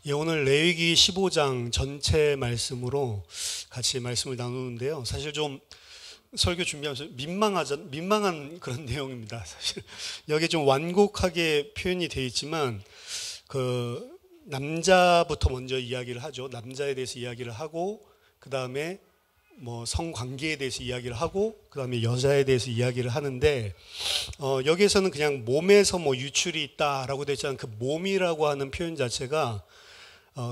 예, 오늘 레위기 15장 전체 말씀으로 같이 말씀을 나누는데요. 사실 좀 설교 준비하면서 민망한 그런 내용입니다. 사실 여기 좀 완곡하게 표현이 되어 있지만 그 남자부터 먼저 이야기를 하죠. 남자에 대해서 이야기를 하고 그 다음에 뭐 성관계에 대해서 이야기를 하고 그 다음에 여자에 대해서 이야기를 하는데 여기에서는 그냥 몸에서 뭐 유출이 있다라고 되어 있지만 그 몸이라고 하는 표현 자체가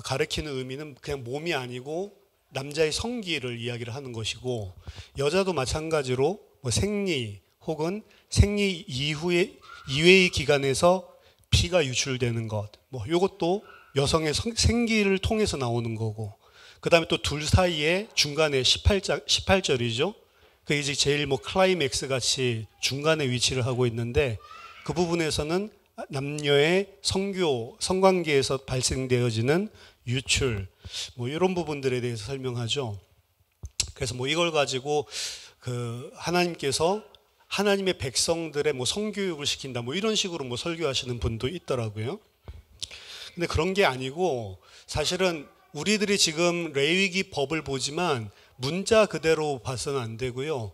가리키는 의미는 그냥 몸이 아니고 남자의 성기를 이야기를 하는 것이고 여자도 마찬가지로 뭐 생리 혹은 생리 이외의 기간에서 피가 유출되는 것, 뭐 이것도 여성의 생기를 통해서 나오는 거고 그 다음에 또 둘 사이에 중간에 18절이죠. 그게 이제 제일 뭐 클라이맥스 같이 중간에 위치를 하고 있는데 그 부분에서는 남녀의 성관계에서 발생되어지는 유출, 뭐 이런 부분들에 대해서 설명하죠. 그래서 뭐 이걸 가지고 그 하나님께서 하나님의 백성들의 뭐 성교육을 시킨다, 뭐 이런 식으로 뭐 설교하시는 분도 있더라고요. 근데 그런 게 아니고 사실은 우리들이 지금 레위기 법을 보지만 문자 그대로 봐서는 안 되고요.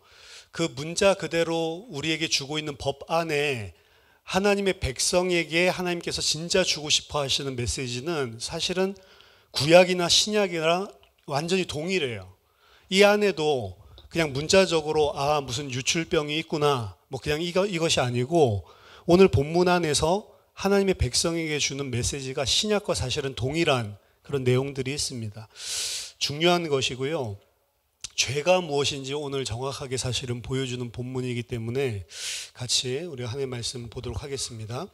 그 문자 그대로 우리에게 주고 있는 법 안에 하나님의 백성에게 하나님께서 진짜 주고 싶어 하시는 메시지는 사실은 구약이나 신약이랑 완전히 동일해요. 이 안에도 그냥 문자적으로 무슨 유출병이 있구나 뭐 그냥 이것이 아니고 오늘 본문 안에서 하나님의 백성에게 주는 메시지가 신약과 사실은 동일한 그런 내용들이 있습니다. 중요한 것이고요. 죄가 무엇인지 오늘 정확하게 사실은 보여주는 본문이기 때문에 같이 우리가 하나님의 말씀 보도록 하겠습니다.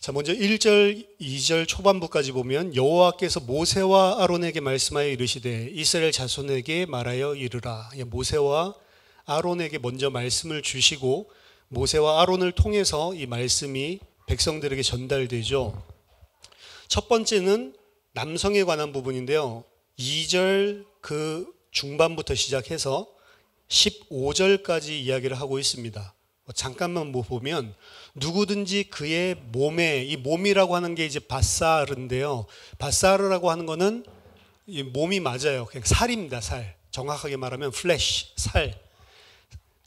자, 먼저 1절, 2절 초반부까지 보면 여호와께서 모세와 아론에게 말씀하여 이르시되 이스라엘 자손에게 말하여 이르라. 모세와 아론에게 먼저 말씀을 주시고 모세와 아론을 통해서 이 말씀이 백성들에게 전달되죠. 첫 번째는 남성에 관한 부분인데요. 2절 그 중반부터 시작해서 15절까지 이야기를 하고 있습니다. 잠깐만 보면 누구든지 그의 몸에, 이 몸이라고 하는 게 이제 바사르인데요. 바사르라고 하는 거는 이 몸이 맞아요. 그냥 살입니다. 살. 정확하게 말하면 플래시, 살.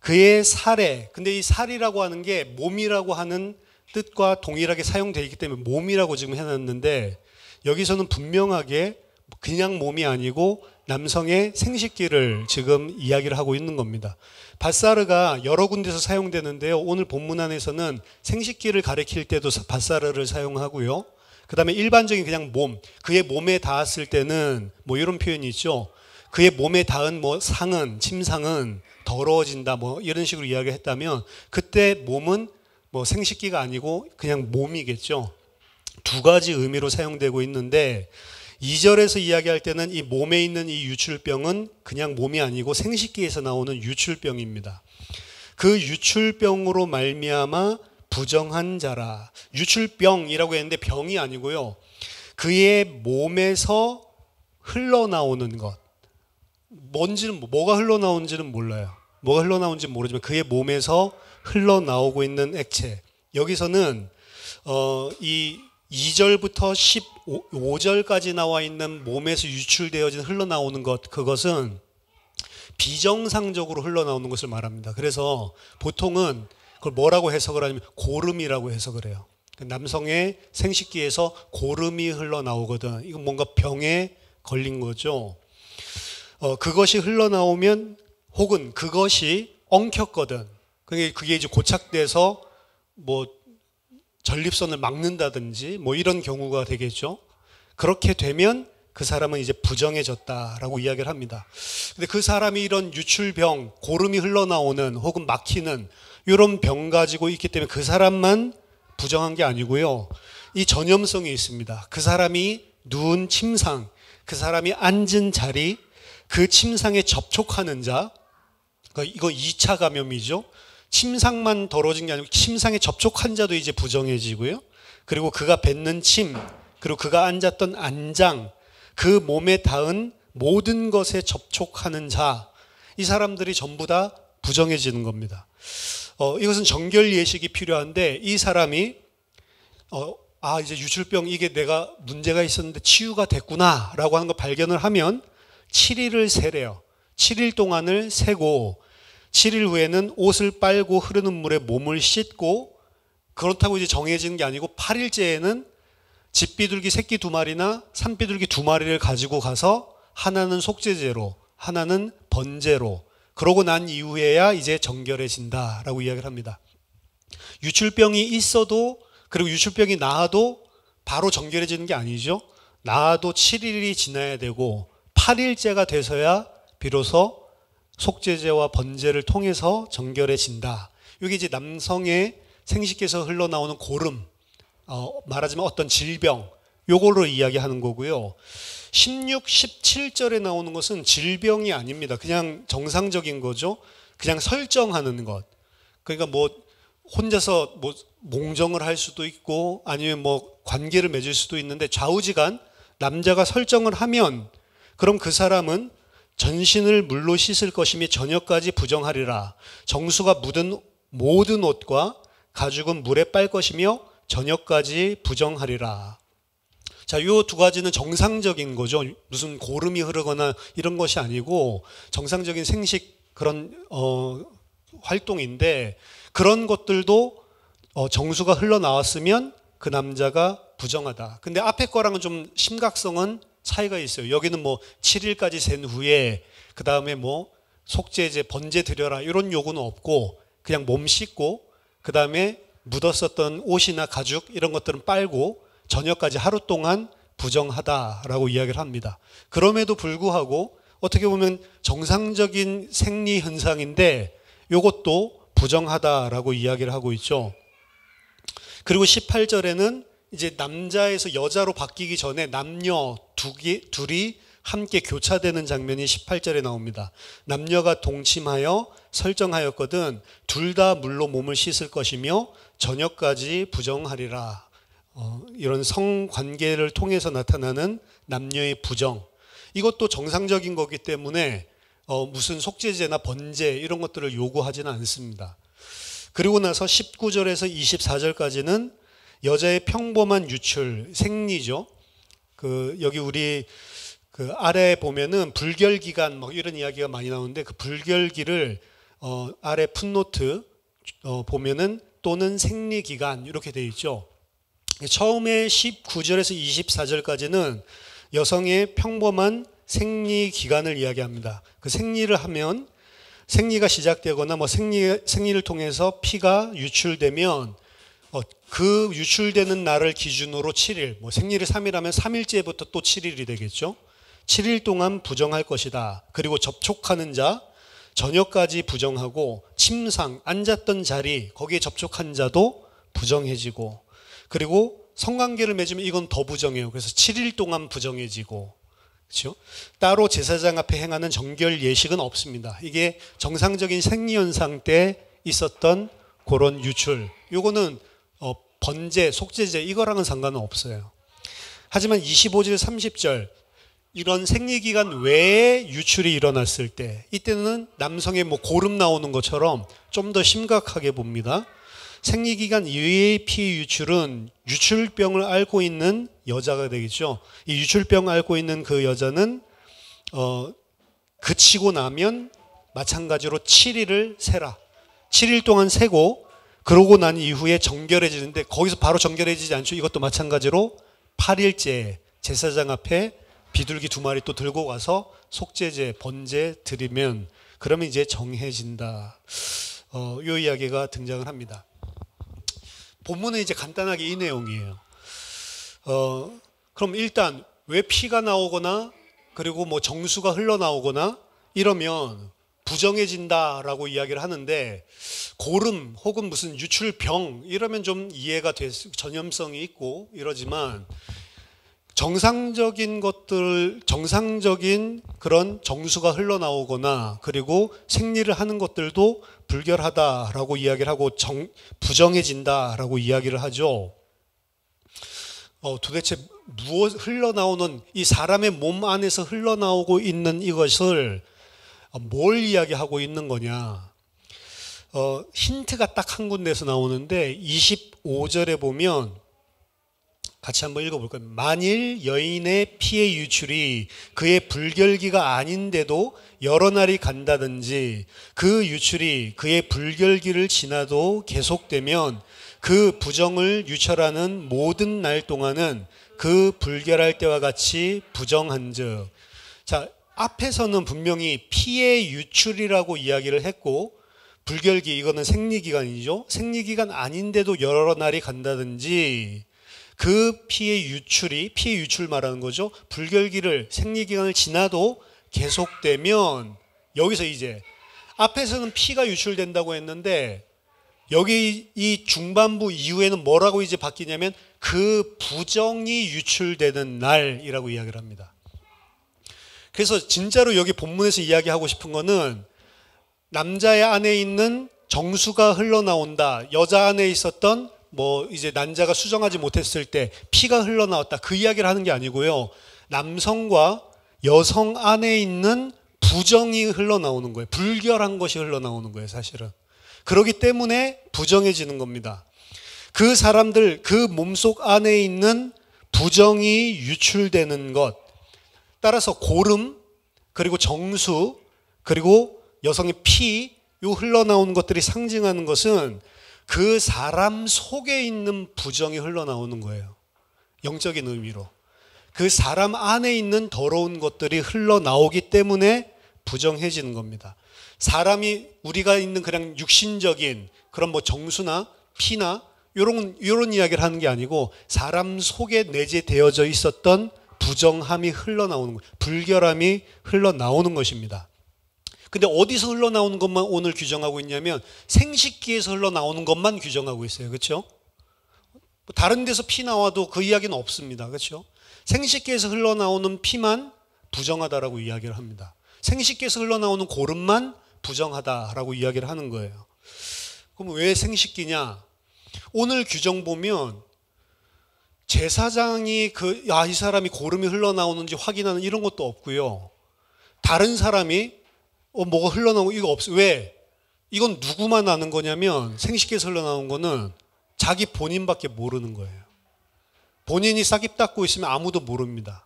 그의 살에, 근데 이 살이라고 하는 게 몸이라고 하는 뜻과 동일하게 사용되어 있기 때문에 몸이라고 지금 해놨는데 여기서는 분명하게 그냥 몸이 아니고 남성의 생식기를 지금 이야기를 하고 있는 겁니다. 바사르가 여러 군데서 사용되는데요. 오늘 본문 안에서는 생식기를 가리킬 때도 바사르를 사용하고요. 그 다음에 일반적인 그냥 몸, 그의 몸에 닿았을 때는 뭐 이런 표현이 있죠. 그의 몸에 닿은 뭐 상은, 침상은 더러워진다 뭐 이런 식으로 이야기를 했다면 그때 몸은 뭐 생식기가 아니고 그냥 몸이겠죠. 두 가지 의미로 사용되고 있는데 2절에서 이야기할 때는 이 몸에 있는 이 유출병은 그냥 몸이 아니고 생식기에서 나오는 유출병입니다. 그 유출병으로 말미암아 부정한 자라. 유출병이라고 했는데 병이 아니고요. 그의 몸에서 흘러나오는 것. 뭐가 흘러나오는지는 몰라요. 뭐가 흘러나오는지는 모르지만 그의 몸에서 흘러나오고 있는 액체. 여기서는 이 2절부터 15절까지 나와 있는 몸에서 유출되어진 흘러나오는 것, 그것은 비정상적으로 흘러나오는 것을 말합니다. 그래서 보통은 그걸 뭐라고 해석을 하냐면 고름이라고 해석을 해요. 남성의 생식기에서 고름이 흘러나오거든. 이건 뭔가 병에 걸린 거죠. 그것이 흘러나오면 혹은 그것이 엉켰거든. 그게 이제 고착돼서 뭐 전립선을 막는다든지 뭐 이런 경우가 되겠죠. 그렇게 되면 그 사람은 이제 부정해졌다라고 이야기를 합니다. 근데 그 사람이 이런 유출병, 고름이 흘러나오는 혹은 막히는 이런 병 가지고 있기 때문에 그 사람만 부정한 게 아니고요. 이 전염성이 있습니다. 그 사람이 누운 침상, 그 사람이 앉은 자리, 그 침상에 접촉하는 자, 이거 2차 감염이죠. 침상만 더러워진 게 아니고 침상에 접촉한 자도 이제 부정해지고요. 그리고 그가 뱉는 침, 그리고 그가 앉았던 안장, 그 몸에 닿은 모든 것에 접촉하는 자, 이 사람들이 전부 다 부정해지는 겁니다. 이것은 정결 예식이 필요한데 이 사람이 아, 이제 유출병 이게 내가 문제가 있었는데 치유가 됐구나라고 하는 걸 발견을 하면 7일을 세래요. 7일 동안을 세고 7일 후에는 옷을 빨고 흐르는 물에 몸을 씻고, 그렇다고 이제 정해지는 게 아니고 8일째에는 집비둘기 새끼 2마리나 산비둘기 2마리를 가지고 가서 하나는 속죄제로 하나는 번제로, 그러고 난 이후에야 이제 정결해진다라고 이야기를 합니다. 유출병이 있어도, 그리고 유출병이 나아도 바로 정결해지는 게 아니죠. 나아도 7일이 지나야 되고 8일째가 돼서야 비로소 속죄제와 번제를 통해서 정결해진다. 이게 이제 남성의 생식기에서 흘러나오는 고름, 말하자면 어떤 질병, 요걸로 이야기하는 거고요. 16, 17절에 나오는 것은 질병이 아닙니다. 그냥 정상적인 거죠. 그냥 설정하는 것. 그러니까 뭐 혼자서 뭐 몽정을 할 수도 있고 아니면 뭐 관계를 맺을 수도 있는데, 좌우지간 남자가 설정을 하면 그럼 그 사람은 전신을 물로 씻을 것이며 저녁까지 부정하리라. 정수가 묻은 모든 옷과 가죽은 물에 빨 것이며 저녁까지 부정하리라. 자, 요 두 가지는 정상적인 거죠. 무슨 고름이 흐르거나 이런 것이 아니고 정상적인 생식 그런 활동인데, 그런 것들도 정수가 흘러나왔으면 그 남자가 부정하다. 근데 앞에 거랑은 좀 심각성은 차이가 있어요. 여기는 뭐 7일까지 센 후에 그 다음에 뭐 속죄제, 번제 드려라 이런 요구는 없고, 그냥 몸 씻고 그 다음에 묻었었던 옷이나 가죽 이런 것들은 빨고 저녁까지 하루 동안 부정하다라고 이야기를 합니다. 그럼에도 불구하고 어떻게 보면 정상적인 생리 현상인데 이것도 부정하다라고 이야기를 하고 있죠. 그리고 18절에는 이제 남자에서 여자로 바뀌기 전에 남녀 둘이 함께 교차되는 장면이 18절에 나옵니다. 남녀가 동침하여 설정하였거든 둘 다 물로 몸을 씻을 것이며 저녁까지 부정하리라. 이런 성관계를 통해서 나타나는 남녀의 부정, 이것도 정상적인 거기 때문에 무슨 속죄제나 번제 이런 것들을 요구하지는 않습니다. 그리고 나서 19절에서 24절까지는 여자의 평범한 유출, 생리죠. 여기 우리 아래 보면은 불결기간 뭐 이런 이야기가 많이 나오는데, 그 불결기를 아래 풋노트 보면은 또는 생리기간 이렇게 되어 있죠. 처음에 19절에서 24절까지는 여성의 평범한 생리기간을 이야기합니다. 그 생리를 하면, 생리가 시작되거나 뭐 생리를 통해서 피가 유출되면 그 유출되는 날을 기준으로 7일, 뭐 생리를 3일 하면 3일째부터 또 7일이 되겠죠. 7일 동안 부정할 것이다. 그리고 접촉하는 자 저녁까지 부정하고, 침상 앉았던 자리 거기에 접촉한 자도 부정해지고, 그리고 성관계를 맺으면 이건 더 부정해요. 그래서 7일 동안 부정해지고, 그렇죠? 따로 제사장 앞에 행하는 정결 예식은 없습니다. 이게 정상적인 생리현상 때 있었던 그런 유출, 요거는 번제, 속죄제 이거랑은 상관은 없어요. 하지만 25절, 30절 이런 생리기간 외에 유출이 일어났을 때, 이때는 남성의 뭐 고름 나오는 것처럼 좀 더 심각하게 봅니다. 생리기간 이외의 피 유출은 유출병을 앓고 있는 여자가 되겠죠. 이 유출병을 앓고 있는 그 여자는 그치고 나면 마찬가지로 7일을 세라. 7일 동안 세고 그러고 난 이후에 정결해지는데, 거기서 바로 정결해지지 않죠. 이것도 마찬가지로 8일째 제사장 앞에 비둘기 2마리 또 들고 와서 속죄제, 번제 드리면 그러면 이제 정해진다. 요 이야기가 등장을 합니다. 본문은 이제 간단하게 이 내용이에요. 그럼 일단 왜 피가 나오거나 그리고 뭐 정수가 흘러나오거나 이러면 부정해진다라고 이야기를 하는데, 고름 혹은 무슨 유출병 이러면 좀 이해가 전염성이 있고 이러지만, 정상적인 것들, 정상적인 그런 정수가 흘러나오거나 그리고 생리를 하는 것들도 불결하다라고 이야기를 하고 부정해진다라고 이야기를 하죠. 도대체 무엇 흘러나오는, 이 사람의 몸 안에서 흘러나오고 있는 이것을 뭘 이야기하고 있는 거냐. 힌트가 딱 한 군데에서 나오는데 25절에 보면 같이 한번 읽어볼까요? 만일 여인의 피의 유출이 그의 불결기가 아닌데도 여러 날이 간다든지 그 유출이 그의 불결기를 지나도 계속되면 그 부정을 유철하는 모든 날 동안은 그 불결할 때와 같이 부정한즉. 자, 앞에서는 분명히 피의 유출이라고 이야기를 했고, 불결기, 이거는 생리기간이죠. 생리기간 아닌데도 여러 날이 간다든지 그 피의 유출 말하는 거죠. 불결기를, 생리기간을 지나도 계속되면, 여기서 이제 앞에서는 피가 유출된다고 했는데 여기 이 중반부 이후에는 뭐라고 이제 바뀌냐면 그 부정이 유출되는 날이라고 이야기를 합니다. 그래서 진짜로 여기 본문에서 이야기하고 싶은 거는 남자의 안에 있는 정수가 흘러나온다, 여자 안에 있었던 이제 난자가 수정하지 못했을 때 피가 흘러나왔다, 그 이야기를 하는 게 아니고요. 남성과 여성 안에 있는 부정이 흘러나오는 거예요. 불결한 것이 흘러나오는 거예요, 사실은. 그렇기 때문에 부정해지는 겁니다. 그 사람들, 그 몸속 안에 있는 부정이 유출되는 것, 따라서 고름, 그리고 정수, 그리고 여성의 피, 요 흘러나오는 것들이 상징하는 것은 그 사람 속에 있는 부정이 흘러나오는 거예요. 영적인 의미로. 그 사람 안에 있는 더러운 것들이 흘러나오기 때문에 부정해지는 겁니다. 사람이, 우리가 있는 그냥 육신적인 그런 정수나 피나 요런 이야기를 하는 게 아니고 사람 속에 내재되어져 있었던 부정함이 흘러나오는 거예요. 불결함이 흘러나오는 것입니다. 근데 어디서 흘러나오는 것만 오늘 규정하고 있냐면 생식기에서 흘러나오는 것만 규정하고 있어요. 그렇죠? 다른 데서 피 나와도 그 이야기는 없습니다. 그렇죠? 생식기에서 흘러나오는 피만 부정하다라고 이야기를 합니다. 생식기에서 흘러나오는 고름만 부정하다라고 이야기를 하는 거예요. 그럼 왜 생식기냐? 오늘 규정 보면 제사장이 이 사람이 고름이 흘러나오는지 확인하는 이런 것도 없고요. 다른 사람이 뭐가 흘러나오고 이거 없어요. 왜? 이건 누구만 아는 거냐면 생식기에서 흘러나온 거는 자기 본인밖에 모르는 거예요. 본인이 싹입 닦고 있으면 아무도 모릅니다.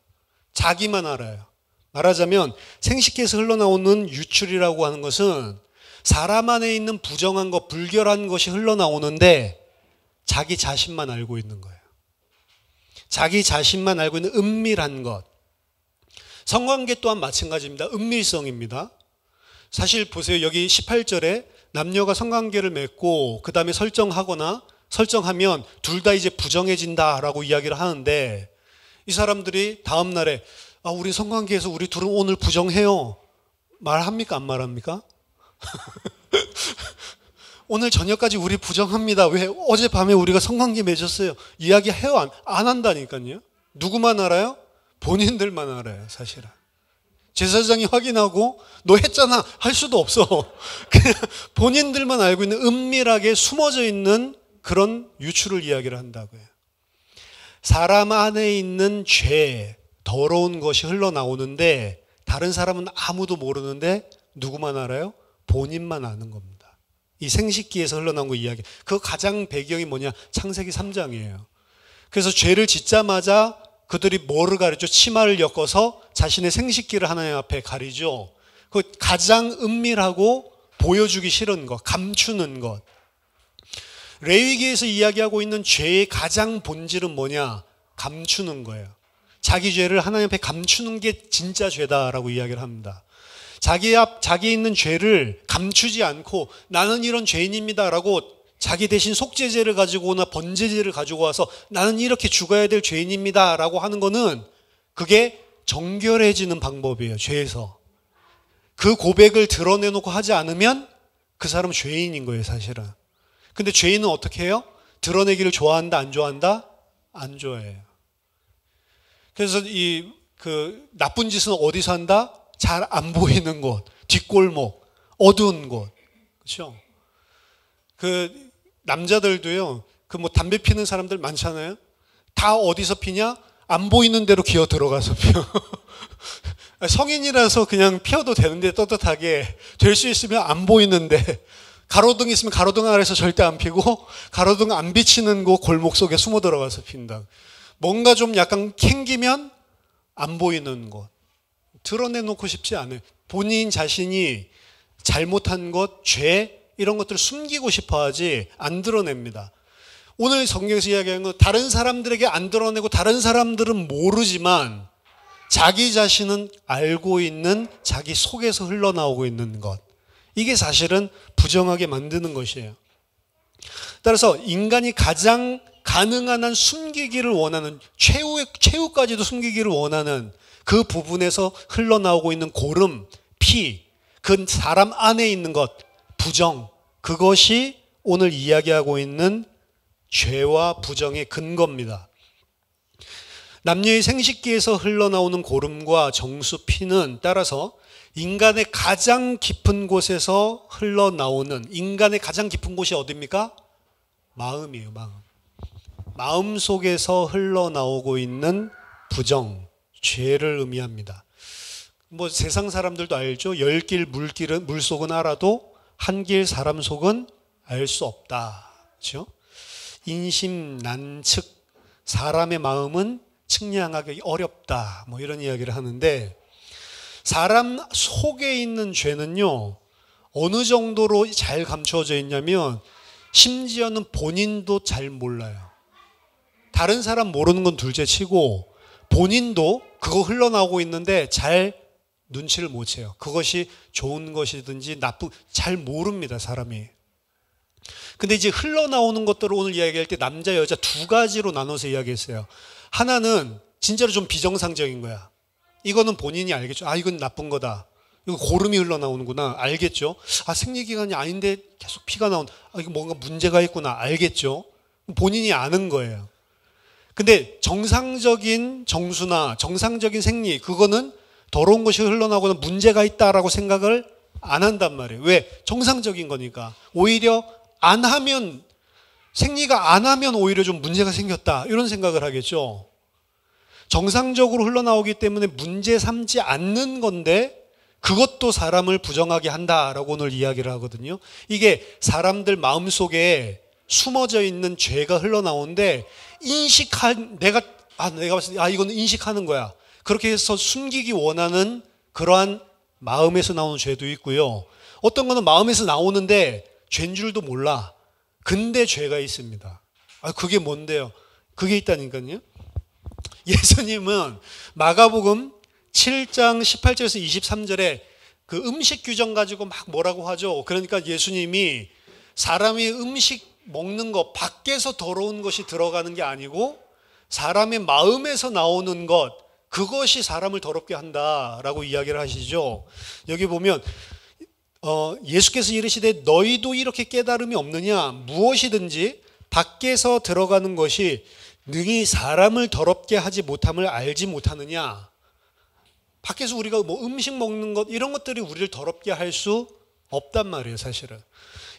자기만 알아요. 말하자면 생식기에서 흘러나오는 유출이라고 하는 것은 사람 안에 있는 부정한 것, 불결한 것이 흘러나오는데 자기 자신만 알고 있는 거예요. 자기 자신만 알고 있는 은밀한 것. 성관계 또한 마찬가지입니다. 은밀성입니다. 사실 보세요. 여기 18절에 남녀가 성관계를 맺고 그 다음에 설정하면 둘 다 이제 부정해진다라고 이야기를 하는데 이 사람들이 다음 날에 우리 성관계에서 우리 둘은 오늘 부정해요. 말합니까? 안 말합니까? 오늘 저녁까지 우리 부정합니다. 왜? 어젯밤에 우리가 성관계 맺었어요. 이야기해요? 안 한다니까요. 누구만 알아요? 본인들만 알아요, 사실은. 제사장이 확인하고 너 했잖아 할 수도 없어. 그냥 본인들만 알고 있는 은밀하게 숨어져 있는 그런 유출을 이야기를 한다고요. 사람 안에 있는 죄, 더러운 것이 흘러나오는데 다른 사람은 아무도 모르는데 누구만 알아요? 본인만 아는 겁니다. 이 생식기에서 흘러나온 거 이야기. 그 가장 배경이 뭐냐? 창세기 3장이에요. 그래서 죄를 짓자마자 그들이 뭐를 가리죠? 치마를 엮어서 자신의 생식기를 하나님 앞에 가리죠. 그 가장 은밀하고 보여주기 싫은 것, 감추는 것. 레위기에서 이야기하고 있는 죄의 가장 본질은 뭐냐? 감추는 거예요. 자기 죄를 하나님 앞에 감추는 게 진짜 죄다라고 이야기를 합니다. 자기 있는 죄를 감추지 않고 나는 이런 죄인입니다라고 자기 대신 속죄제를 가지고 오나 번제제를 가지고 와서 나는 이렇게 죽어야 될 죄인입니다라고 하는 거는 그게 정결해지는 방법이에요. 죄에서. 그 고백을 드러내놓고 하지 않으면 그 사람은 죄인인 거예요, 사실은. 근데 죄인은 어떻게 해요? 드러내기를 좋아한다, 안 좋아한다? 안 좋아해요. 그래서 그 나쁜 짓은 어디서 한다? 잘 안 보이는 곳, 뒷골목, 어두운 곳. 그렇죠? 그 남자들도요. 그 담배 피는 사람들 많잖아요. 다 어디서 피냐? 안 보이는 데로 기어 들어가서 피워. 성인이라서 그냥 피워도 되는데 떳떳하게 될 수 있으면 안 보이는데 가로등 있으면 가로등 아래서 절대 안 피고 가로등 안 비치는 곳 골목 속에 숨어 들어가서 핀다. 뭔가 좀 약간 캥기면 안 보이는 것. 드러내놓고 싶지 않아요. 본인 자신이 잘못한 것, 죄 이런 것들을 숨기고 싶어 하지 안 드러냅니다. 오늘 성경에서 이야기하는 건 다른 사람들에게 안 드러내고 다른 사람들은 모르지만 자기 자신은 알고 있는 자기 속에서 흘러나오고 있는 것. 이게 사실은 부정하게 만드는 것이에요. 따라서 인간이 가장 가능한 한 숨기기를 원하는 최후까지도 숨기기를 원하는 그 부분에서 흘러나오고 있는 고름, 피, 그 사람 안에 있는 것, 부정, 그것이 오늘 이야기하고 있는 죄와 부정의 근거입니다. 남녀의 생식기에서 흘러나오는 고름과 정수, 피는 따라서 인간의 가장 깊은 곳에서 흘러나오는, 인간의 가장 깊은 곳이 어디입니까? 마음이에요, 마음. 마음 속에서 흘러나오고 있는 부정, 죄를 의미합니다. 뭐 세상 사람들도 알죠. 열 길 물속은 알아도 한 길 사람 속은 알 수 없다. 그렇죠? 인심 난측, 사람의 마음은 측량하기 어렵다. 뭐 이런 이야기를 하는데, 사람 속에 있는 죄는요, 어느 정도로 잘 감추어져 있냐면 심지어는 본인도 잘 몰라요. 다른 사람 모르는 건 둘째 치고 본인도 그거 흘러나오고 있는데 잘 눈치를 못 채요. 그것이 좋은 것이든지 잘 모릅니다, 사람이. 근데 이제 흘러나오는 것들을 오늘 이야기할 때 남자, 여자 두 가지로 나눠서 이야기했어요. 하나는 진짜로 좀 비정상적인 거야. 이거는 본인이 알겠죠. 아, 이건 나쁜 거다. 이거 고름이 흘러나오는구나. 알겠죠. 아, 생리기간이 아닌데 계속 피가 나온다. 아, 이거 뭔가 문제가 있구나. 알겠죠. 본인이 아는 거예요. 근데 정상적인 정수나 정상적인 생리, 그거는 더러운 것이 흘러나오거나 문제가 있다라고 생각을 안 한단 말이에요. 왜? 정상적인 거니까. 오히려 안 하면, 생리가 안 하면 오히려 좀 문제가 생겼다, 이런 생각을 하겠죠. 정상적으로 흘러나오기 때문에 문제 삼지 않는 건데 그것도 사람을 부정하게 한다라고 오늘 이야기를 하거든요. 이게 사람들 마음속에 숨어져 있는 죄가 흘러나오는데 내가 봤을 때 이건 인식하는 거야. 그렇게 해서 숨기기 원하는 그러한 마음에서 나오는 죄도 있고요. 어떤 거는 마음에서 나오는데 죄인 줄도 몰라. 근데 죄가 있습니다. 그게 뭔데요? 그게 있다니까요. 예수님은 마가복음 7장 18절에서 23절에 그 음식 규정 가지고 막 뭐라고 하죠. 그러니까 예수님이 사람이 음식 먹는 거, 밖에서 더러운 것이 들어가는 게 아니고 사람의 마음에서 나오는 것, 그것이 사람을 더럽게 한다라고 이야기를 하시죠. 여기 보면 예수께서 이르시되 너희도 이렇게 깨달음이 없느냐? 무엇이든지 밖에서 들어가는 것이 능히 사람을 더럽게 하지 못함을 알지 못하느냐? 밖에서 우리가 뭐 음식 먹는 것, 이런 것들이 우리를 더럽게 할 수 없단 말이에요, 사실은.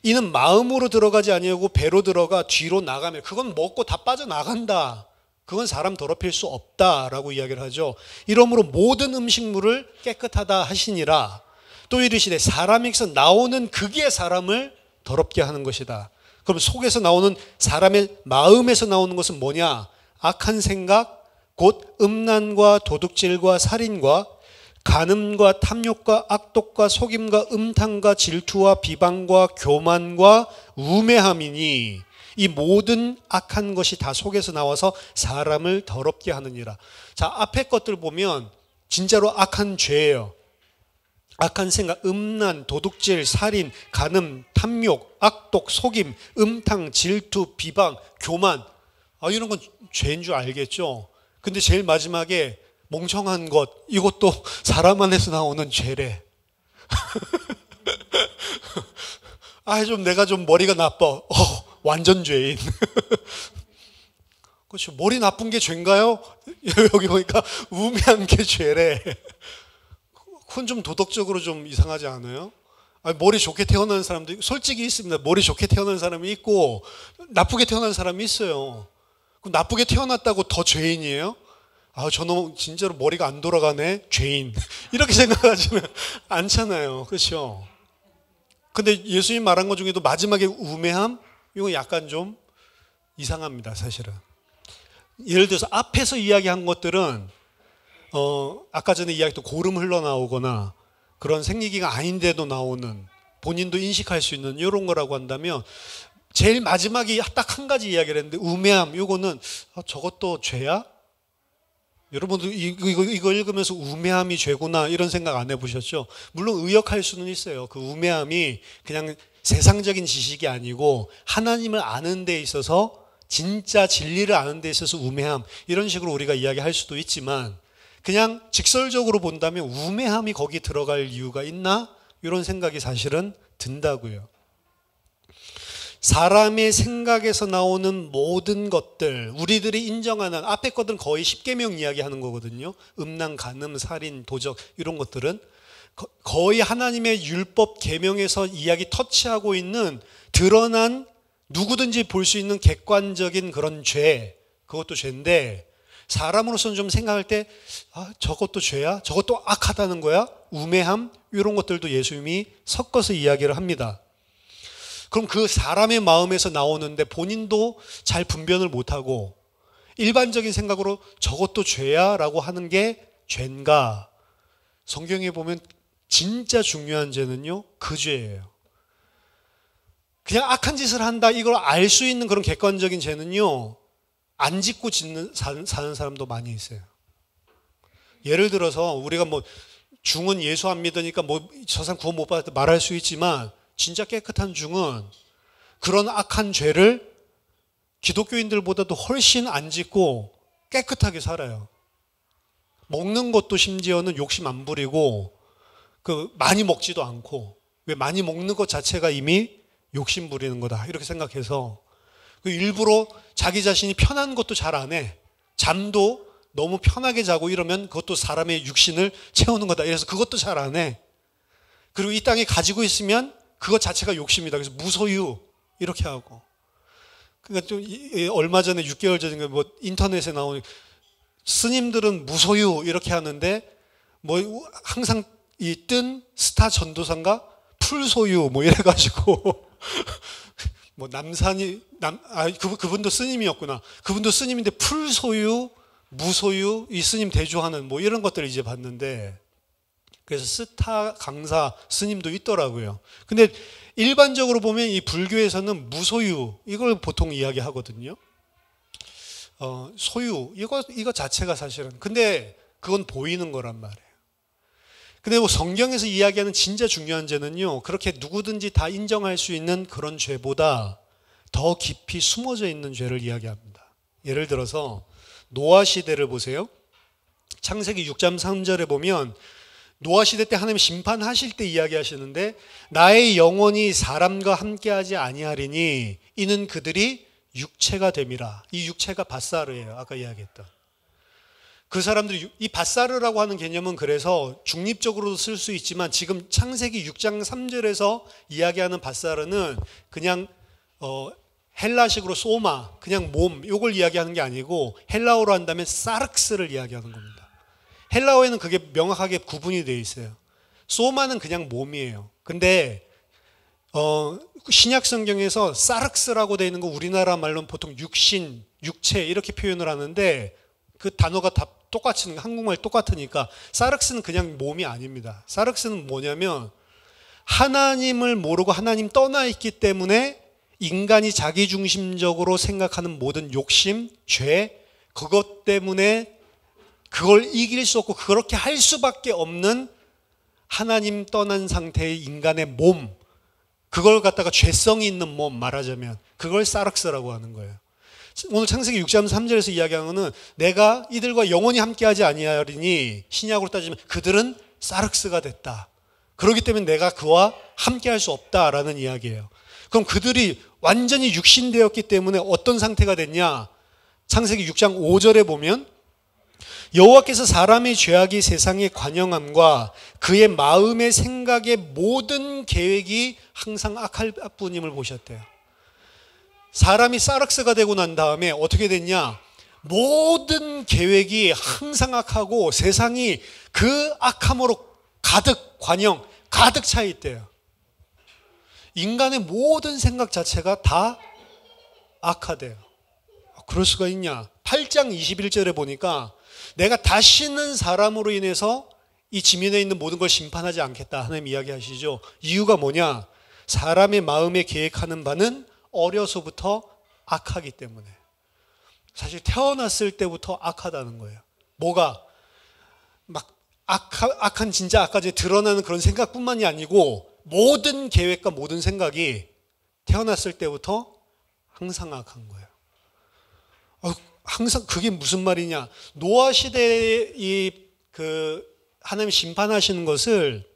이는 마음으로 들어가지 아니하고 배로 들어가 뒤로 나가면, 그건 먹고 다 빠져나간다. 그건 사람 더럽힐 수 없다라고 이야기를 하죠. 이러므로 모든 음식물을 깨끗하다 하시니라. 또 이르시되 사람에게서 나오는 그게 사람을 더럽게 하는 것이다. 그럼 속에서 나오는, 사람의 마음에서 나오는 것은 뭐냐? 악한 생각, 곧 음란과 도둑질과 살인과 간음과 탐욕과 악독과 속임과 음탕과 질투와 비방과 교만과 우매함이니 이 모든 악한 것이 다 속에서 나와서 사람을 더럽게 하느니라. 자, 앞에 것들 보면 진짜로 악한 죄예요. 악한 생각, 음란, 도둑질, 살인, 간음, 탐욕, 악독, 속임, 음탕, 질투, 비방, 교만, 이런 건 죄인 줄 알겠죠. 근데 제일 마지막에 멍청한 것, 이것도 사람 안에서 나오는 죄래. 내가 좀 머리가 나빠. 완전 죄인. 그렇죠. 머리 나쁜 게 죄인가요? 여기 보니까 우매한 게 죄래. 그건 좀 도덕적으로 좀 이상하지 않아요? 머리 좋게 태어난 사람도 솔직히 있습니다. 머리 좋게 태어난 사람이 있고 나쁘게 태어난 사람이 있어요. 그럼 나쁘게 태어났다고 더 죄인이에요? 저놈 진짜로 머리가 안 돌아가네, 죄인. 이렇게 생각하지는 않잖아요. 그렇죠? 근데 예수님 말한 것 중에도 마지막에 우매함, 이거 약간 좀 이상합니다, 사실은. 예를 들어서 앞에서 이야기한 것들은 아까 전에 이야기했던 고름 흘러나오거나 그런 생리기가 아닌데도 나오는, 본인도 인식할 수 있는 이런 거라고 한다면, 제일 마지막에 딱 한 가지 이야기를 했는데 우매함, 이거는 저것도 죄야? 여러분도 이거 읽으면서 우매함이 죄구나 이런 생각 안 해보셨죠? 물론 의역할 수는 있어요. 그 우매함이 그냥 세상적인 지식이 아니고 하나님을 아는 데 있어서, 진짜 진리를 아는 데 있어서 우매함, 이런 식으로 우리가 이야기할 수도 있지만, 그냥 직설적으로 본다면 우매함이 거기 들어갈 이유가 있나? 이런 생각이 사실은 든다고요. 사람의 생각에서 나오는 모든 것들, 우리들이 인정하는, 앞에 것들은 거의 십계명 이야기하는 거거든요. 음란, 간음, 살인, 도적, 이런 것들은 거의 하나님의 율법 계명에서 이야기 터치하고 있는, 드러난, 누구든지 볼 수 있는 객관적인 그런 죄, 그것도 죄인데, 사람으로서는 좀 생각할 때 저것도 죄야? 저것도 악하다는 거야? 우매함? 이런 것들도 예수님이 섞어서 이야기를 합니다. 그럼 그 사람의 마음에서 나오는데 본인도 잘 분별을 못하고 일반적인 생각으로 저것도 죄야? 라고 하는 게 죄인가? 성경에 보면 진짜 중요한 죄는요, 그 죄예요. 그냥 악한 짓을 한다, 이걸 알 수 있는 그런 객관적인 죄는요, 안 짓고 사는 사람도 많이 있어요. 예를 들어서 우리가 뭐 중은 예수 안 믿으니까 뭐 저 사람 구원 못 받았다 말할 수 있지만, 진짜 깨끗한 중은 그런 악한 죄를 기독교인들보다도 훨씬 안 짓고 깨끗하게 살아요. 먹는 것도 심지어는 욕심 안 부리고 많이 먹지도 않고, 왜 많이 먹는 것 자체가 이미 욕심 부리는 거다 이렇게 생각해서 일부러 자기 자신이 편한 것도 잘 안 해. 잠도 너무 편하게 자고 이러면 그것도 사람의 육신을 채우는 거다. 이래서 그것도 잘 안 해. 그리고 이 땅에 가지고 있으면 그것 자체가 욕심이다. 그래서 무소유 이렇게 하고. 그러니까 좀 얼마 전에 6개월 전인가 뭐 인터넷에 나오는, 스님들은 무소유 이렇게 하는데 뭐 항상 이 뜬 스타 전도사인가 풀소유 뭐 이래가지고 뭐 그분도 스님이었구나. 그분도 스님인데 풀소유, 무소유, 이 스님 대조하는 뭐 이런 것들을 이제 봤는데, 그래서 스타 강사 스님도 있더라고요. 근데 일반적으로 보면 이 불교에서는 무소유 이걸 보통 이야기하거든요. 소유 이거 자체가 사실은, 근데 그건 보이는 거란 말이에요. 근데 뭐 성경에서 이야기하는 진짜 중요한 죄는요, 그렇게 누구든지 다 인정할 수 있는 그런 죄보다 더 깊이 숨어져 있는 죄를 이야기합니다. 예를 들어서 노아 시대를 보세요. 창세기 6장 3절에 보면 노아 시대 때 하나님 심판하실 때 이야기하시는데, 나의 영혼이 사람과 함께하지 아니하리니 이는 그들이 육체가 됨이라. 이 육체가 밧사르예요. 아까 이야기했던. 그 사람들이, 이 밧사르라고 하는 개념은 그래서 중립적으로도 쓸 수 있지만, 지금 창세기 6장 3절에서 이야기하는 밧사르는 그냥 헬라식으로 소마, 그냥 몸, 이걸 이야기하는 게 아니고 헬라어로 한다면 사르크스를 이야기하는 겁니다. 헬라어에는 그게 명확하게 구분이 되어 있어요. 소마는 그냥 몸이에요. 근데 신약 성경에서 사르크스라고 되어 있는 거 우리나라 말로는 보통 육신, 육체 이렇게 표현을 하는데, 그 단어가 다 똑같은, 한국말 똑같으니까 사르크스는 그냥 몸이 아닙니다. 사르크스는 뭐냐면, 하나님을 모르고 하나님 떠나 있기 때문에 인간이 자기중심적으로 생각하는 모든 욕심, 죄, 그것 때문에 그걸 이길 수 없고 그렇게 할 수밖에 없는 하나님 떠난 상태의 인간의 몸, 그걸 갖다가 죄성이 있는 몸, 말하자면 그걸 사르크스라고 하는 거예요. 오늘 창세기 6장 3절에서 이야기하는 것은 내가 이들과 영원히 함께하지 아니하리니, 신약으로 따지면 그들은 사르크스가 됐다. 그렇기 때문에 내가 그와 함께할 수 없다라는 이야기예요. 그럼 그들이 완전히 육신되었기 때문에 어떤 상태가 됐냐? 창세기 6장 5절에 보면 여호와께서 사람의 죄악이 세상에 관영함과 그의 마음의 생각의 모든 계획이 항상 악할 뿐임을 보셨대요. 사람이 사르크스가 되고 난 다음에 어떻게 됐냐? 모든 계획이 항상 악하고 세상이 그 악함으로 가득 관영, 가득 차 있대요. 인간의 모든 생각 자체가 다 악하대요. 그럴 수가 있냐? 8장 21절에 보니까 내가 다시는 사람으로 인해서 이 지면에 있는 모든 걸 심판하지 않겠다 하나님 이야기하시죠. 이유가 뭐냐? 사람의 마음에 계획하는 바는 어려서부터 악하기 때문에. 사실 태어났을 때부터 악하다는 거예요. 뭐가? 막 악한 진짜 아까 전에 드러나는 그런 생각뿐만이 아니고 모든 계획과 모든 생각이 태어났을 때부터 항상 악한 거예요. 항상 그게 무슨 말이냐? 노아 시대에 하나님 심판하시는 것을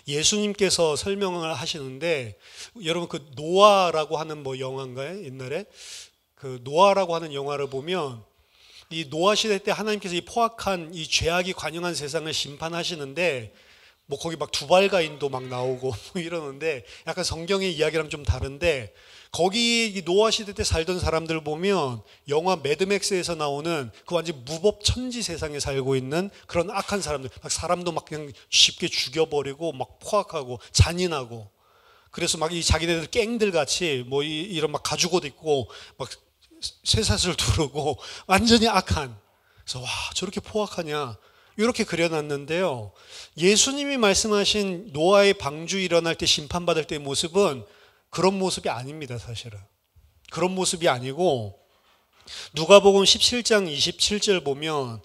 예수님께서 설명을 하시는데, 여러분 그 노아라고 하는 뭐 영화인가요? 옛날에 그 노아라고 하는 영화를 보면 이 노아 시대 때 하나님께서 이 포악한 이 죄악이 관영한 세상을 심판하시는데, 뭐 거기 막 두발가인도 막 나오고 뭐 이러는데 약간 성경의 이야기랑 좀 다른데, 거기 노아 시대 때 살던 사람들 보면 영화 매드맥스에서 나오는 그 완전 무법천지 세상에 살고 있는 그런 악한 사람들, 막 사람도 막 그냥 쉽게 죽여버리고 막 포악하고 잔인하고, 그래서 막 이 자기네들 갱들 같이 뭐 이런 막 가죽옷 입고 막 쇠사슬 두르고 완전히 악한. 그래서 와, 저렇게 포악하냐 이렇게 그려놨는데요. 예수님이 말씀하신 노아의 방주 일어날 때 심판받을 때의 모습은 그런 모습이 아닙니다. 사실은 그런 모습이 아니고, 누가복음 17장 27절 보면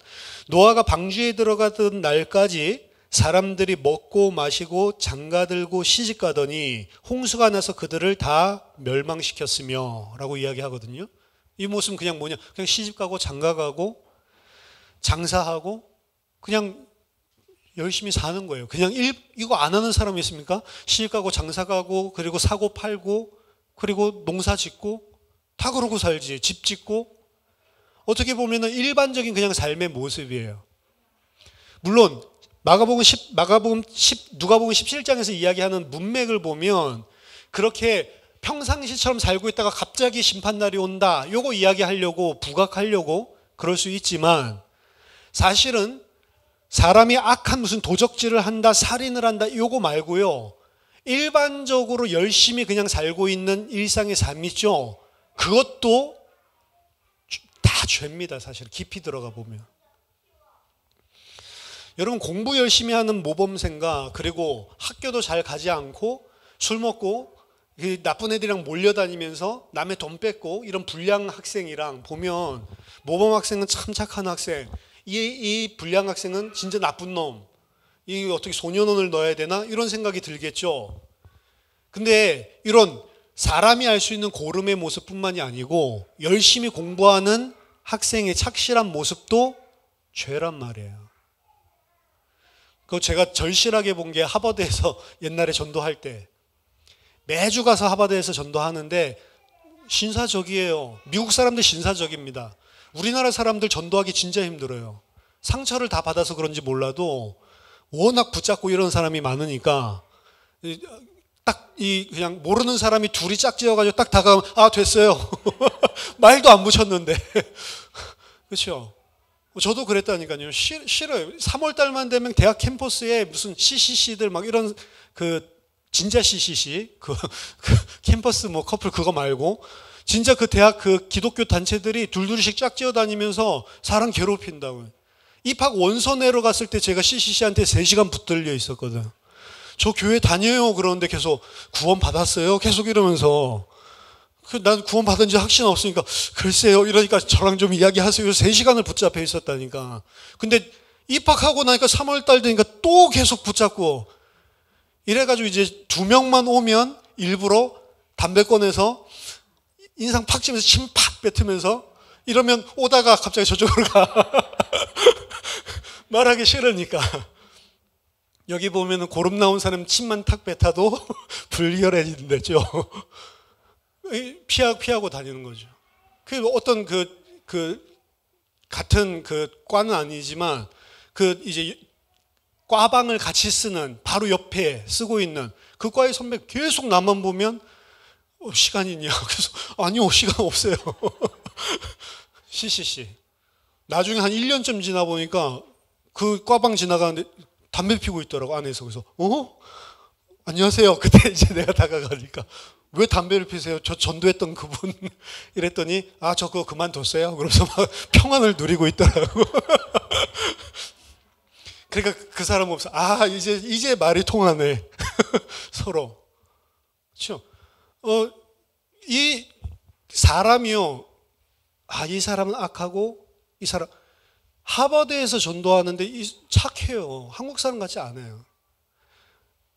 노아가 방주에 들어가던 날까지 사람들이 먹고 마시고 장가들고 시집가더니 홍수가 나서 그들을 다 멸망시켰으며 라고 이야기하거든요. 이 모습은 그냥 뭐냐? 그냥 시집가고 장가가고 장사하고 그냥 열심히 사는 거예요. 그냥 이거 안 하는 사람이 있습니까? 시집가고 장사가고 그리고 사고 팔고 그리고 농사 짓고 다 그러고 살지. 집 짓고. 어떻게 보면은 일반적인 그냥 삶의 모습이에요. 물론 누가복음 17장에서 이야기하는 문맥을 보면 그렇게 평상시처럼 살고 있다가 갑자기 심판날이 온다, 요거 이야기하려고 부각하려고 그럴 수 있지만, 사실은 사람이 악한 무슨 도적질을 한다, 살인을 한다, 요거 말고요, 일반적으로 열심히 그냥 살고 있는 일상의 삶 있죠. 그것도 다 죄입니다. 사실 깊이 들어가 보면. 여러분, 공부 열심히 하는 모범생과 그리고 학교도 잘 가지 않고 술 먹고 나쁜 애들이랑 몰려다니면서 남의 돈 뺏고 이런 불량 학생이랑 보면, 모범 학생은 참 착한 학생, 이 불량 학생은 진짜 나쁜 놈, 이 어떻게 소년원을 넣어야 되나 이런 생각이 들겠죠. 근데 이런 사람이 알 수 있는 고름의 모습뿐만이 아니고 열심히 공부하는 학생의 착실한 모습도 죄란 말이에요. 그거 제가 절실하게 본 게 하버드에서 옛날에 전도할 때, 매주 가서 하버드에서 전도하는데 신사적이에요. 미국 사람들 신사적입니다. 우리나라 사람들 전도하기 진짜 힘들어요. 상처를 다 받아서 그런지 몰라도 워낙 붙잡고 이런 사람이 많으니까 딱 그냥 모르는 사람이 둘이 짝지어가지고 딱 다가오면 아 됐어요. 말도 안 붙였는데 그렇죠? 저도 그랬다니까요. 싫어요. 3월 달만 되면 대학 캠퍼스에 무슨 CCC들 막 이런 진짜 CCC 그 캠퍼스 뭐 커플 그거 말고 진짜 그 대학 그 기독교 단체들이 둘둘씩 짝지어 다니면서 사람 괴롭힌다고요. 입학 원서 내러 갔을 때 제가 CCC한테 3시간 붙들려 있었거든. 저 교회 다녀요. 그러는데 계속 구원 받았어요. 계속 이러면서 난 구원 받은 지 확신 없으니까 글쎄요. 이러니까 저랑 좀 이야기하세요. 3시간을 붙잡혀 있었다니까. 근데 입학하고 나니까 3월 달 되니까 또 계속 붙잡고 이래가지고 이제 2명만 오면 일부러 담배 꺼내서 인상 팍 치면서 침 팍 뱉으면서 이러면 오다가 갑자기 저쪽으로 가. 말하기 싫으니까. 여기 보면은 고름 나온 사람 침만 탁 뱉어도 불결해진대죠. 피하고 다니는 거죠. 그 어떤 같은 과는 아니지만 이제 과방을 같이 쓰는 바로 옆에 쓰고 있는 그 과의 선배 계속 나만 보면 시간 있냐? 그래서 아니요, 시간 없어요. CCC. 나중에 한 1년쯤 지나 보니까 그 과방 지나가는데 담배 피고 있더라고, 안에서. 그래서 안녕하세요. 그때 이제 내가 다가가니까 왜 담배를 피세요? 저 전도했던 그분. 이랬더니 저 그거 그만뒀어요. 그러면서 막 평안을 누리고 있더라고. 그러니까 그 사람 없어. 이제 말이 통하네. 서로. 그렇죠? 이 사람이요. 이 사람은 악하고 이 사람 하버드에서 전도하는데 착해요. 한국 사람 같지 않아요.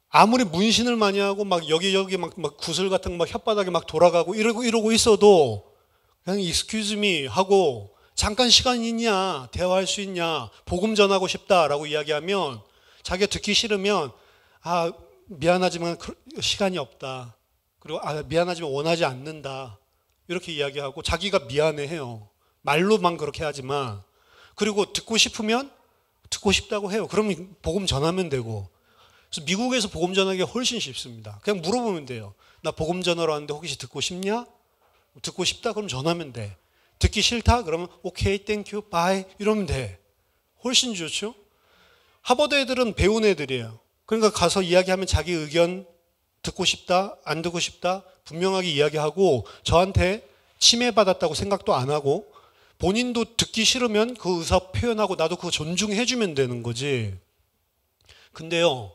아무리 문신을 많이 하고 막 여기 막 구슬 같은 거 막 혓바닥에 막 돌아가고 이러고 있어도 그냥 excuse me 하고 잠깐 시간 있냐? 대화할 수 있냐? 복음 전하고 싶다라고 이야기하면 자기가 듣기 싫으면 미안하지만 시간이 없다. 그리고 미안하지만 원하지 않는다. 이렇게 이야기하고 자기가 미안해해요. 말로만 그렇게 하지만 그리고 듣고 싶으면 듣고 싶다고 해요. 그러면 복음 전하면 되고. 그래서 미국에서 복음 전하기가 훨씬 쉽습니다. 그냥 물어보면 돼요. 나 복음 전하러 왔는데 혹시 듣고 싶냐? 듣고 싶다? 그럼 전하면 돼. 듣기 싫다? 그러면 오케이, 땡큐, 바이 이러면 돼. 훨씬 좋죠? 하버드 애들은 배운 애들이에요. 그러니까 가서 이야기하면 자기 의견 듣고 싶다, 안 듣고 싶다 분명하게 이야기하고 저한테 침해받았다고 생각도 안 하고 본인도 듣기 싫으면 그 의사 표현하고 나도 그거 존중해주면 되는 거지. 근데요,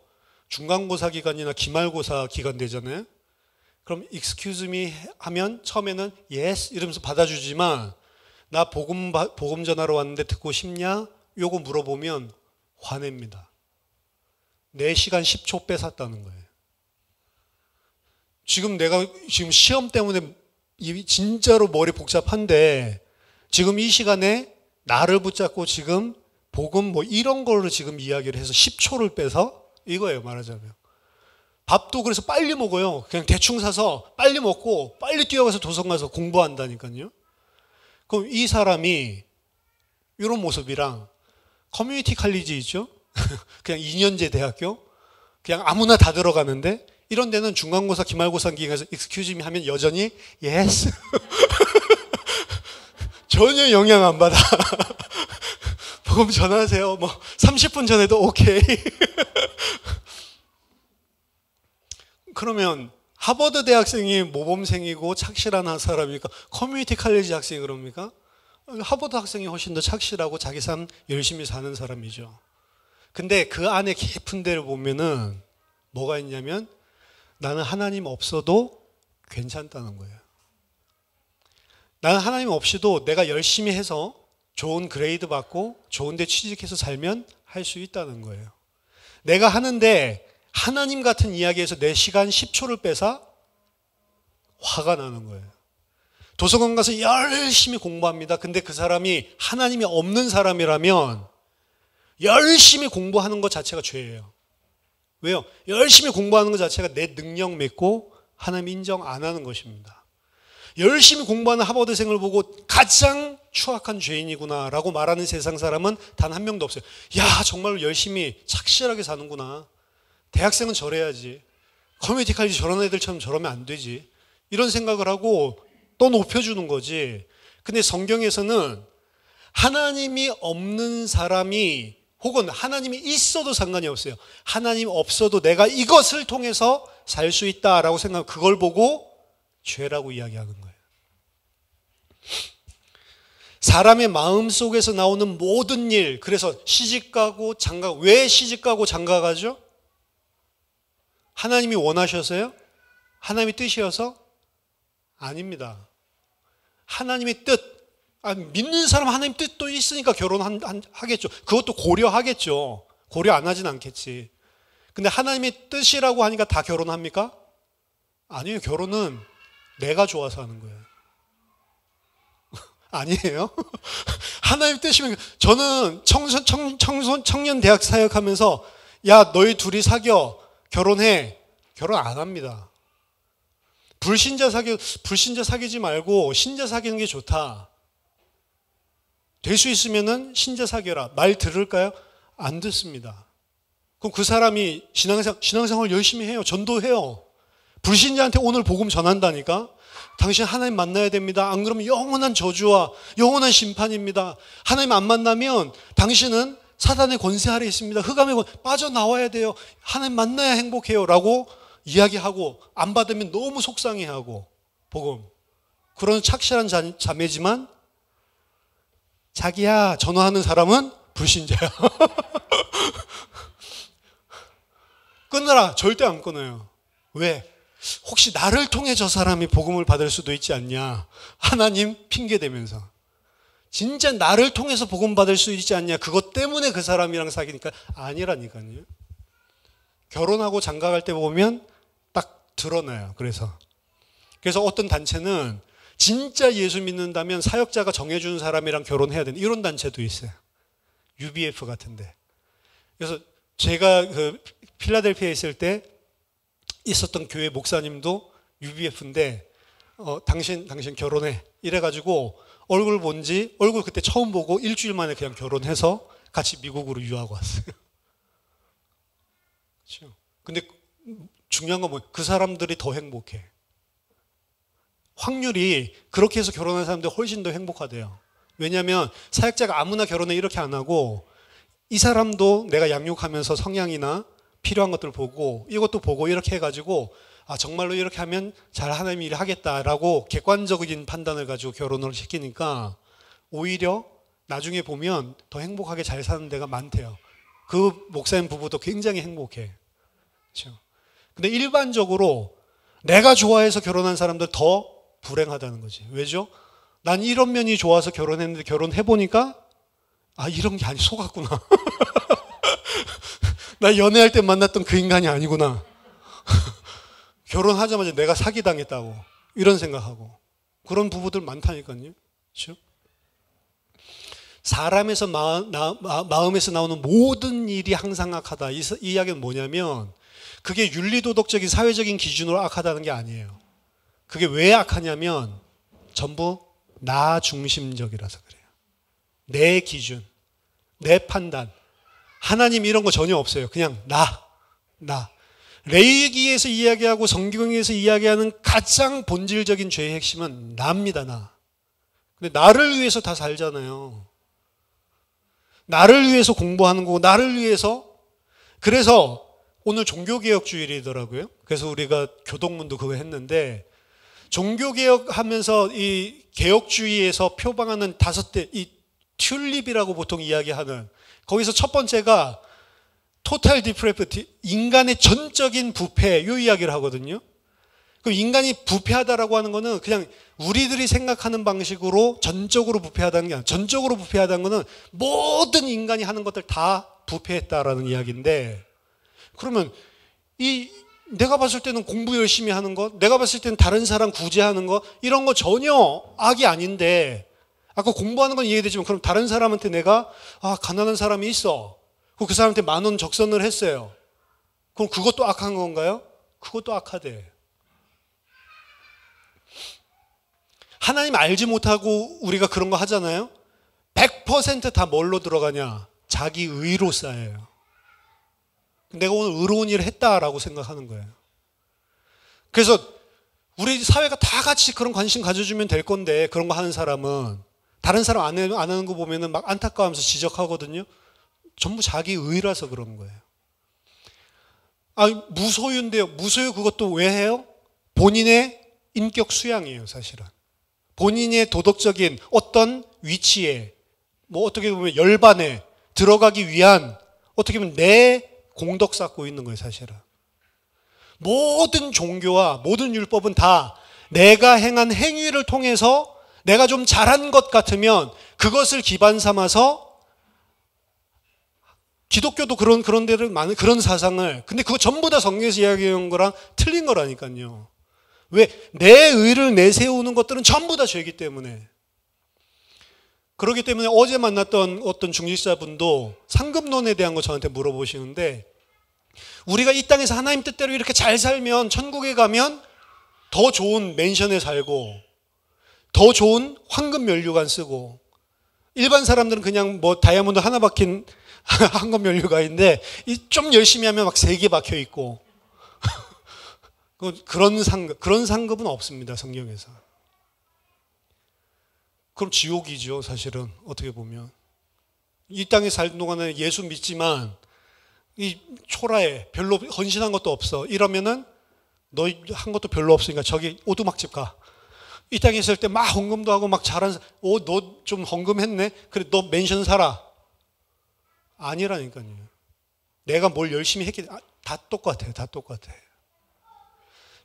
중간고사 기간이나 기말고사 기간 되잖아요. 그럼 excuse me 하면 처음에는 yes 이러면서 받아주지만 나 복음 전하러 왔는데 듣고 싶냐? 요거 물어보면 화냅니다. 내 시간 10초 뺏었다는 거예요. 내가 지금 시험 때문에 진짜로 머리 복잡한데 지금 이 시간에 나를 붙잡고 지금 복음 이런 걸로 지금 이야기를 해서 10초를 빼서 이거예요, 말하자면. 밥도 그래서 빨리 먹어요. 그냥 대충 사서 빨리 먹고 빨리 뛰어가서 도서관 가서 공부한다니까요. 그럼 이 사람이 이런 모습이랑 커뮤니티 칼리지 있죠? 그냥 2년제 대학교? 그냥 아무나 다 들어가는데 이런 데는 중간고사, 기말고사 기간에서 excuse me 하면 여전히 yes. 전혀 영향 안 받아. 복음 전하세요. 30분 전에도 오케이. 그러면 하버드 대학생이 모범생이고 착실한 사람이니까 커뮤니티 칼리지 학생이 그럽니까? 하버드 학생이 훨씬 더 착실하고 자기 삶 열심히 사는 사람이죠. 근데 그 안에 깊은 데를 보면은 뭐가 있냐면 나는 하나님 없어도 괜찮다는 거예요. 나는 하나님 없이도 내가 열심히 해서 좋은 그레이드 받고 좋은 데 취직해서 살면 할 수 있다는 거예요. 내가 하는데 하나님 같은 이야기에서 내 시간 10초를 빼서 화가 나는 거예요. 도서관 가서 열심히 공부합니다. 근데 그 사람이 하나님이 없는 사람이라면 열심히 공부하는 것 자체가 죄예요. 왜요? 열심히 공부하는 것 자체가 내 능력 믿고 하나님 인정 안 하는 것입니다. 열심히 공부하는 하버드생을 보고 가장 추악한 죄인이구나 라고 말하는 세상 사람은 단 한 명도 없어요. 야, 정말 열심히 착실하게 사는구나. 대학생은 저래야지. 커뮤니티 칼리지 저런 애들처럼 저러면 안 되지. 이런 생각을 하고 또 높여주는 거지. 근데 성경에서는 하나님이 없는 사람이 혹은 하나님이 있어도 상관이 없어요. 하나님 없어도 내가 이것을 통해서 살 수 있다라고 생각하고 그걸 보고 죄라고 이야기하는 거예요. 사람의 마음 속에서 나오는 모든 일, 그래서 시집가고 장가, 왜 시집가고 장가가죠? 하나님이 원하셔서요? 하나님의 뜻이어서? 아닙니다. 하나님의 뜻, 믿는 사람 하나님 뜻도 있으니까 결혼하겠죠. 그것도 고려하겠죠. 고려 안 하진 않겠지. 근데 하나님의 뜻이라고 하니까 다 결혼합니까? 아니에요. 결혼은 내가 좋아서 하는 거예요. 아니에요? 하나님 뜻이면 저는 청년 대학 사역하면서 야, 너희 둘이 사겨. 결혼해. 결혼 안 합니다. 불신자 사귀지 말고 신자 사귀는 게 좋다. 될 수 있으면은 신자 사귀어라. 말 들을까요? 안 듣습니다. 그럼 그 사람이 신앙생활 열심히 해요. 전도해요. 불신자한테 오늘 복음 전한다니까? 당신 하나님 만나야 됩니다. 안 그러면 영원한 저주와 영원한 심판입니다. 하나님 안 만나면 당신은 사단의 권세 아래 있습니다. 흑암의 권세 빠져나와야 돼요. 하나님 만나야 행복해요. 라고 이야기하고 안 받으면 너무 속상해하고 복음. 그런 착실한 자매지만 자기야 전화하는 사람은 불신자야. 끊으라. 절대 안 끊어요. 왜? 혹시 나를 통해 저 사람이 복음을 받을 수도 있지 않냐. 하나님 핑계대면서. 진짜 나를 통해서 복음 받을 수 있지 않냐. 그것 때문에 그 사람이랑 사귀니까 아니라니까요. 결혼하고 장가갈 때 보면 딱 드러나요. 그래서 어떤 단체는 진짜 예수 믿는다면 사역자가 정해준 사람이랑 결혼해야 되는 이런 단체도 있어요. UBF 같은데. 그래서 제가 그 필라델피아에 있을 때 있었던 교회 목사님도 UBF인데 당신 결혼해 이래가지고 얼굴 그때 처음 보고 일주일 만에 그냥 결혼해서 같이 미국으로 유학 왔어요. 그렇죠. 근데 중요한 건 뭐예요? 그 사람들이 더 행복해. 확률이 그렇게 해서 결혼한 사람들이 훨씬 더 행복하대요. 왜냐하면 사역자가 아무나 결혼해 이렇게 안 하고 이 사람도 내가 양육하면서 성향이나 필요한 것들을 보고 이것도 보고 이렇게 해가지고 정말로 이렇게 하면 잘 하나님 일을 하겠다라고 객관적인 판단을 가지고 결혼을 시키니까 오히려 나중에 보면 더 행복하게 잘 사는 데가 많대요. 그 목사님 부부도 굉장히 행복해. 그렇죠? 근데 일반적으로 내가 좋아해서 결혼한 사람들 더 불행하다는 거지. 왜죠? 난 이런 면이 좋아서 결혼했는데 결혼해보니까 이런 게 아니 속았구나. 나 연애할 때 만났던 그 인간이 아니구나. 결혼하자마자 내가 사기당했다고 이런 생각하고 그런 부부들 많다니까요. 그렇죠? 사람에서 마음에서 나오는 모든 일이 항상 악하다. 이 이야기는 뭐냐면 그게 윤리도덕적인 사회적인 기준으로 악하다는 게 아니에요. 그게 왜 악하냐면 전부 나 중심적이라서 그래요. 내 기준, 내 판단. 하나님 이런 거 전혀 없어요. 그냥 나. 레위기에서 이야기하고 성경에서 이야기하는 가장 본질적인 죄의 핵심은 나입니다. 나. 근데 나를 위해서 다 살잖아요. 나를 위해서 공부하는 거고 나를 위해서. 그래서 오늘 종교개혁주일이더라고요. 그래서 우리가 교동문도 그거 했는데 종교개혁하면서 이 개혁주의에서 표방하는 5대 이 튤립이라고 보통 이야기하는 거기서 첫 번째가 토탈 디프레프티, 인간의 전적인 부패, 이 이야기를 하거든요. 그럼 인간이 부패하다라고 하는 거는 그냥 우리들이 생각하는 방식으로 전적으로 부패하다는 게 아니라 전적으로 부패하다는 거는 모든 인간이 하는 것들 다 부패했다라는 이야기인데 그러면 내가 봤을 때는 공부 열심히 하는 것, 내가 봤을 때는 다른 사람 구제하는 것 이런 거 전혀 악이 아닌데 아까 공부하는 건 이해되지만 그럼 다른 사람한테 내가 가난한 사람이 있어. 그 사람한테 10,000원 적선을 했어요. 그럼 그것도 악한 건가요? 그것도 악하대. 하나님 알지 못하고 우리가 그런 거 하잖아요. 100% 다 뭘로 들어가냐? 자기 의로 쌓여요. 내가 오늘 의로운 일을 했다라고 생각하는 거예요. 그래서 우리 사회가 다 같이 그런 관심 가져주면 될 건데 그런 거 하는 사람은 다른 사람 안 하는 거 보면은 막 안타까워하면서 지적하거든요. 전부 자기 의라서 그런 거예요. 무소유인데요. 무소유 그것도 왜 해요? 본인의 인격 수양이에요, 사실은. 본인의 도덕적인 어떤 위치에, 어떻게 보면 열반에 들어가기 위한 어떻게 보면 내 공덕 쌓고 있는 거예요, 사실은. 모든 종교와 모든 율법은 다 내가 행한 행위를 통해서 내가 좀 잘한 것 같으면 그것을 기반 삼아서 기독교도 그런 데를 많은 그런 사상을 근데 그거 전부 다 성경에서 이야기한 거랑 틀린 거라니까요. 왜? 내 의를 내세우는 것들은 전부 다 죄이기 때문에. 그렇기 때문에 어제 만났던 어떤 중직자분도 상급론에 대한 거 저한테 물어보시는데 우리가 이 땅에서 하나님 뜻대로 이렇게 잘 살면 천국에 가면 더 좋은 맨션에 살고 더 좋은 황금 면류관 쓰고 일반 사람들은 그냥 다이아몬드 하나 박힌 황금 면류관인데 좀 열심히 하면 막 3개 박혀 있고 그런 상급은 없습니다, 성경에서. 그럼 지옥이죠, 사실은. 어떻게 보면 이 땅에 살던 동안에 예수 믿지만 이 초라해, 별로 헌신한 것도 없어. 이러면은 너 한 것도 별로 없으니까 저기 오두막집 가. 이 땅에 있을 때 막 헌금도 하고 막 잘한, 너 좀 헌금했네? 그래, 너 맨션 사라. 아니라니까요. 내가 뭘 열심히 했기, 다 똑같아요. 다 똑같아요.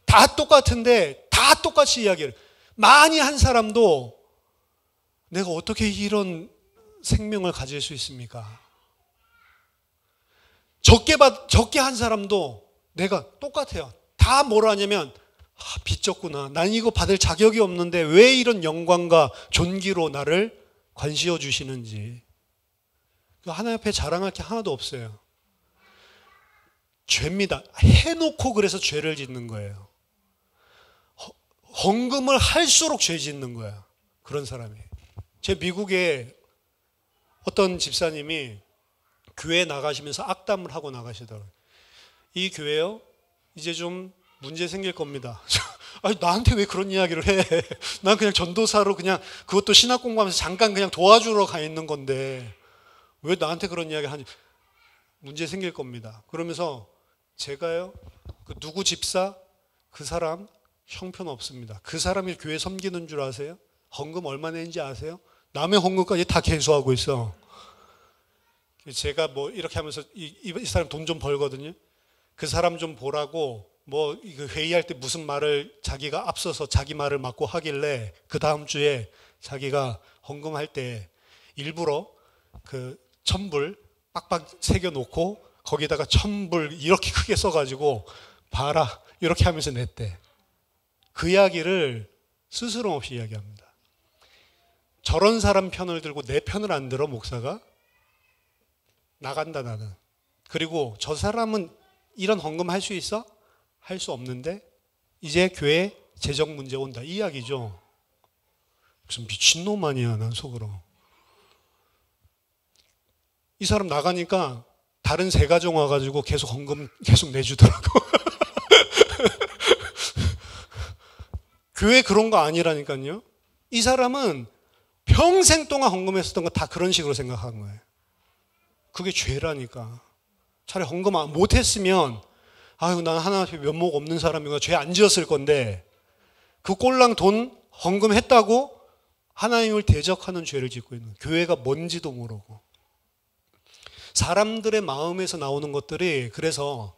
다 똑같은데, 다 똑같이 이야기를. 많이 한 사람도 내가 어떻게 이런 생명을 가질 수 있습니까? 적게 한 사람도 내가 똑같아요. 다 뭐라 하냐면, 빚졌구나. 난 이거 받을 자격이 없는데 왜 이런 영광과 존귀로 나를 관시어 주시는지. 하나님 앞에 자랑할 게 하나도 없어요. 죄입니다. 해놓고 그래서 죄를 짓는 거예요. 헌금을 할수록 죄 짓는 거야. 그런 사람이. 제 미국에 어떤 집사님이 교회 나가시면서 악담을 하고 나가시더라고요. 이 교회요, 이제 좀 문제 생길 겁니다. 아니, 나한테 왜 그런 이야기를 해? 난 그냥 전도사로 그냥 그것도 신학 공부하면서 잠깐 그냥 도와주러 가 있는 건데 왜 나한테 그런 이야기를 하니? 문제 생길 겁니다. 그러면서 제가요, 그 누구 집사, 그 사람 형편없습니다. 그 사람이 교회 섬기는 줄 아세요? 헌금 얼마 내는지 아세요? 남의 헌금까지 다 계수하고 있어. 제가 뭐 이렇게 하면서 이 사람 돈 좀 벌거든요. 그 사람 좀 보라고 뭐 회의할 때 무슨 말을 자기가 앞서서 자기 말을 맞고 하길래 그 다음 주에 자기가 헌금할 때 일부러 그 1,000불 빡빡 새겨놓고 거기다가 1,000불 이렇게 크게 써가지고 봐라 이렇게 하면서 냈대. 그 이야기를 스스럼 없이 이야기합니다. 저런 사람 편을 들고 내 편을 안 들어 목사가? 나간다 나는. 그리고 저 사람은 이런 헌금 할 수 있어? 할 수 없는데 이제 교회 재정 문제 온다 이 이야기죠. 무슨 미친놈 아니야 난 속으로. 이 사람 나가니까 다른 세 가정 와가지고 계속 헌금 계속 내주더라고. 교회 그런 거 아니라니까요. 이 사람은 평생 동안 헌금했었던 거 다 그런 식으로 생각한 거예요. 그게 죄라니까. 차라리 헌금 못했으면 아유 난 하나님 앞에 면목 없는 사람이고 죄 안 지었을 건데 그 꼴랑 돈 헌금했다고 하나님을 대적하는 죄를 짓고 있는 거예요. 교회가 뭔지도 모르고. 사람들의 마음에서 나오는 것들이 그래서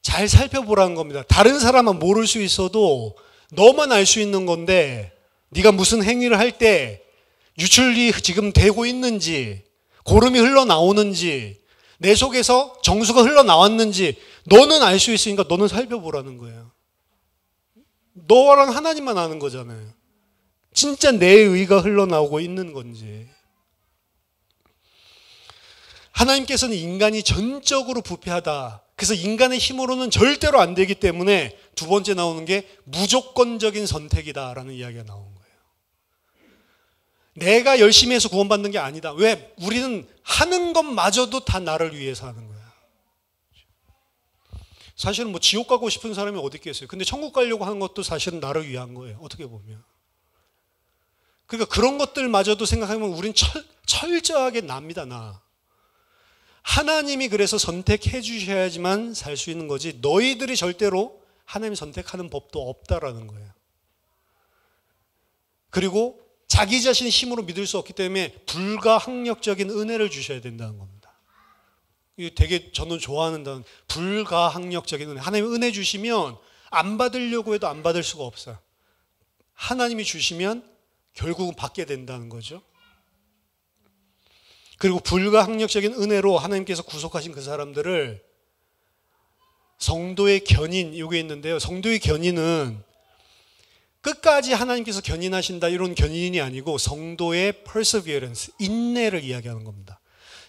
잘 살펴보라는 겁니다. 다른 사람은 모를 수 있어도 너만 알 수 있는 건데 네가 무슨 행위를 할 때 유출이 지금 되고 있는지 고름이 흘러나오는지 내 속에서 정수가 흘러나왔는지 너는 알 수 있으니까 너는 살펴보라는 거예요. 너랑 하나님만 아는 거잖아요. 진짜 내 의가 흘러나오고 있는 건지. 하나님께서는 인간이 전적으로 부패하다. 그래서 인간의 힘으로는 절대로 안 되기 때문에 두 번째 나오는 게 무조건적인 선택이다라는 이야기가 나온 거예요. 내가 열심히 해서 구원받는 게 아니다. 왜? 우리는 하는 것마저도 다 나를 위해서 하는 거야. 사실은 뭐 지옥 가고 싶은 사람이 어디 있겠어요. 근데 천국 가려고 하는 것도 사실은 나를 위한 거예요. 어떻게 보면. 그러니까 그런 것들마저도 생각하면 우린 철저하게 납니다. 나. 하나님이 그래서 선택해 주셔야지만 살 수 있는 거지 너희들이 절대로 하나님이 선택하는 법도 없다라는 거예요. 그리고 자기 자신의 힘으로 믿을 수 없기 때문에 불가항력적인 은혜를 주셔야 된다는 겁니다. 이거 되게 저는 좋아하는 단어, 불가항력적인 은혜. 하나님이 은혜 주시면 안 받으려고 해도 안 받을 수가 없어요. 하나님이 주시면 결국은 받게 된다는 거죠. 그리고 불가항력적인 은혜로 하나님께서 구속하신 그 사람들을 성도의 견인, 이게 있는데요. 성도의 견인은 끝까지 하나님께서 견인하신다 이런 견인이 아니고 성도의 perseverance, 인내를 이야기하는 겁니다.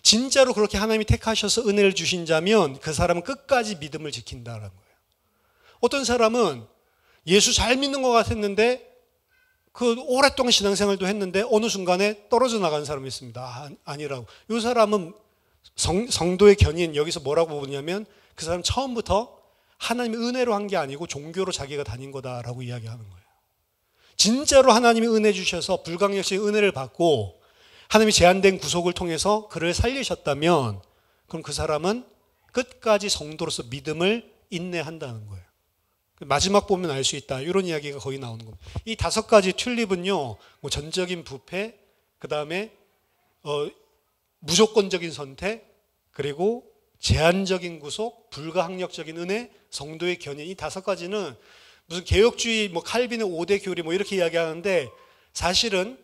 진짜로 그렇게 하나님이 택하셔서 은혜를 주신 자면 그 사람은 끝까지 믿음을 지킨다라는 거예요. 어떤 사람은 예수 잘 믿는 것 같았는데 그 오랫동안 신앙생활도 했는데 어느 순간에 떨어져 나간 사람이 있습니다. 아니라고. 이 사람은 성도의 견인, 여기서 뭐라고 보냐면 그 사람 처음부터 하나님의 은혜로 한 게 아니고 종교로 자기가 다닌 거다라고 이야기하는 거예요. 진짜로 하나님이 은혜 주셔서 불가항력적인 은혜를 받고 하나님이 제한된 구속을 통해서 그를 살리셨다면 그럼 그 사람은 끝까지 성도로서 믿음을 인내한다는 거예요. 마지막 보면 알 수 있다. 이런 이야기가 거기 나오는 겁니다. 이 5가지 튤립은요, 뭐 전적인 부패, 그 다음에 무조건적인 선택, 그리고 제한적인 구속, 불가항력적인 은혜, 성도의 견인, 이 5가지는 무슨 개혁주의, 뭐 칼빈의 5대 교리 뭐 이렇게 이야기하는데, 사실은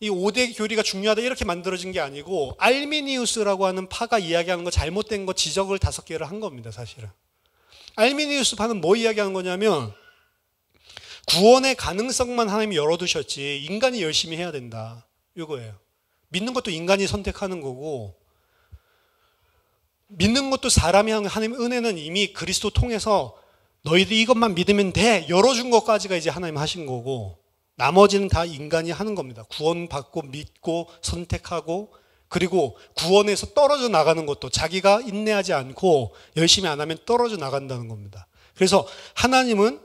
이 5대 교리가 중요하다 이렇게 만들어진 게 아니고 알미니우스라고 하는 파가 이야기하는 거 잘못된 거 지적을 5개를 한 겁니다. 사실은 알미니우스 파는 뭐 이야기하는 거냐면, 구원의 가능성만 하나님이 열어두셨지 인간이 열심히 해야 된다, 이거예요. 믿는 것도 인간이 선택하는 거고, 믿는 것도 사람이 하는, 하나님의 은혜는 이미 그리스도 통해서 너희들 이것만 믿으면 돼 열어준 것까지가 이제 하나님 하신 거고, 나머지는 다 인간이 하는 겁니다. 구원받고 믿고 선택하고, 그리고 구원에서 떨어져 나가는 것도 자기가 인내하지 않고 열심히 안 하면 떨어져 나간다는 겁니다. 그래서 하나님은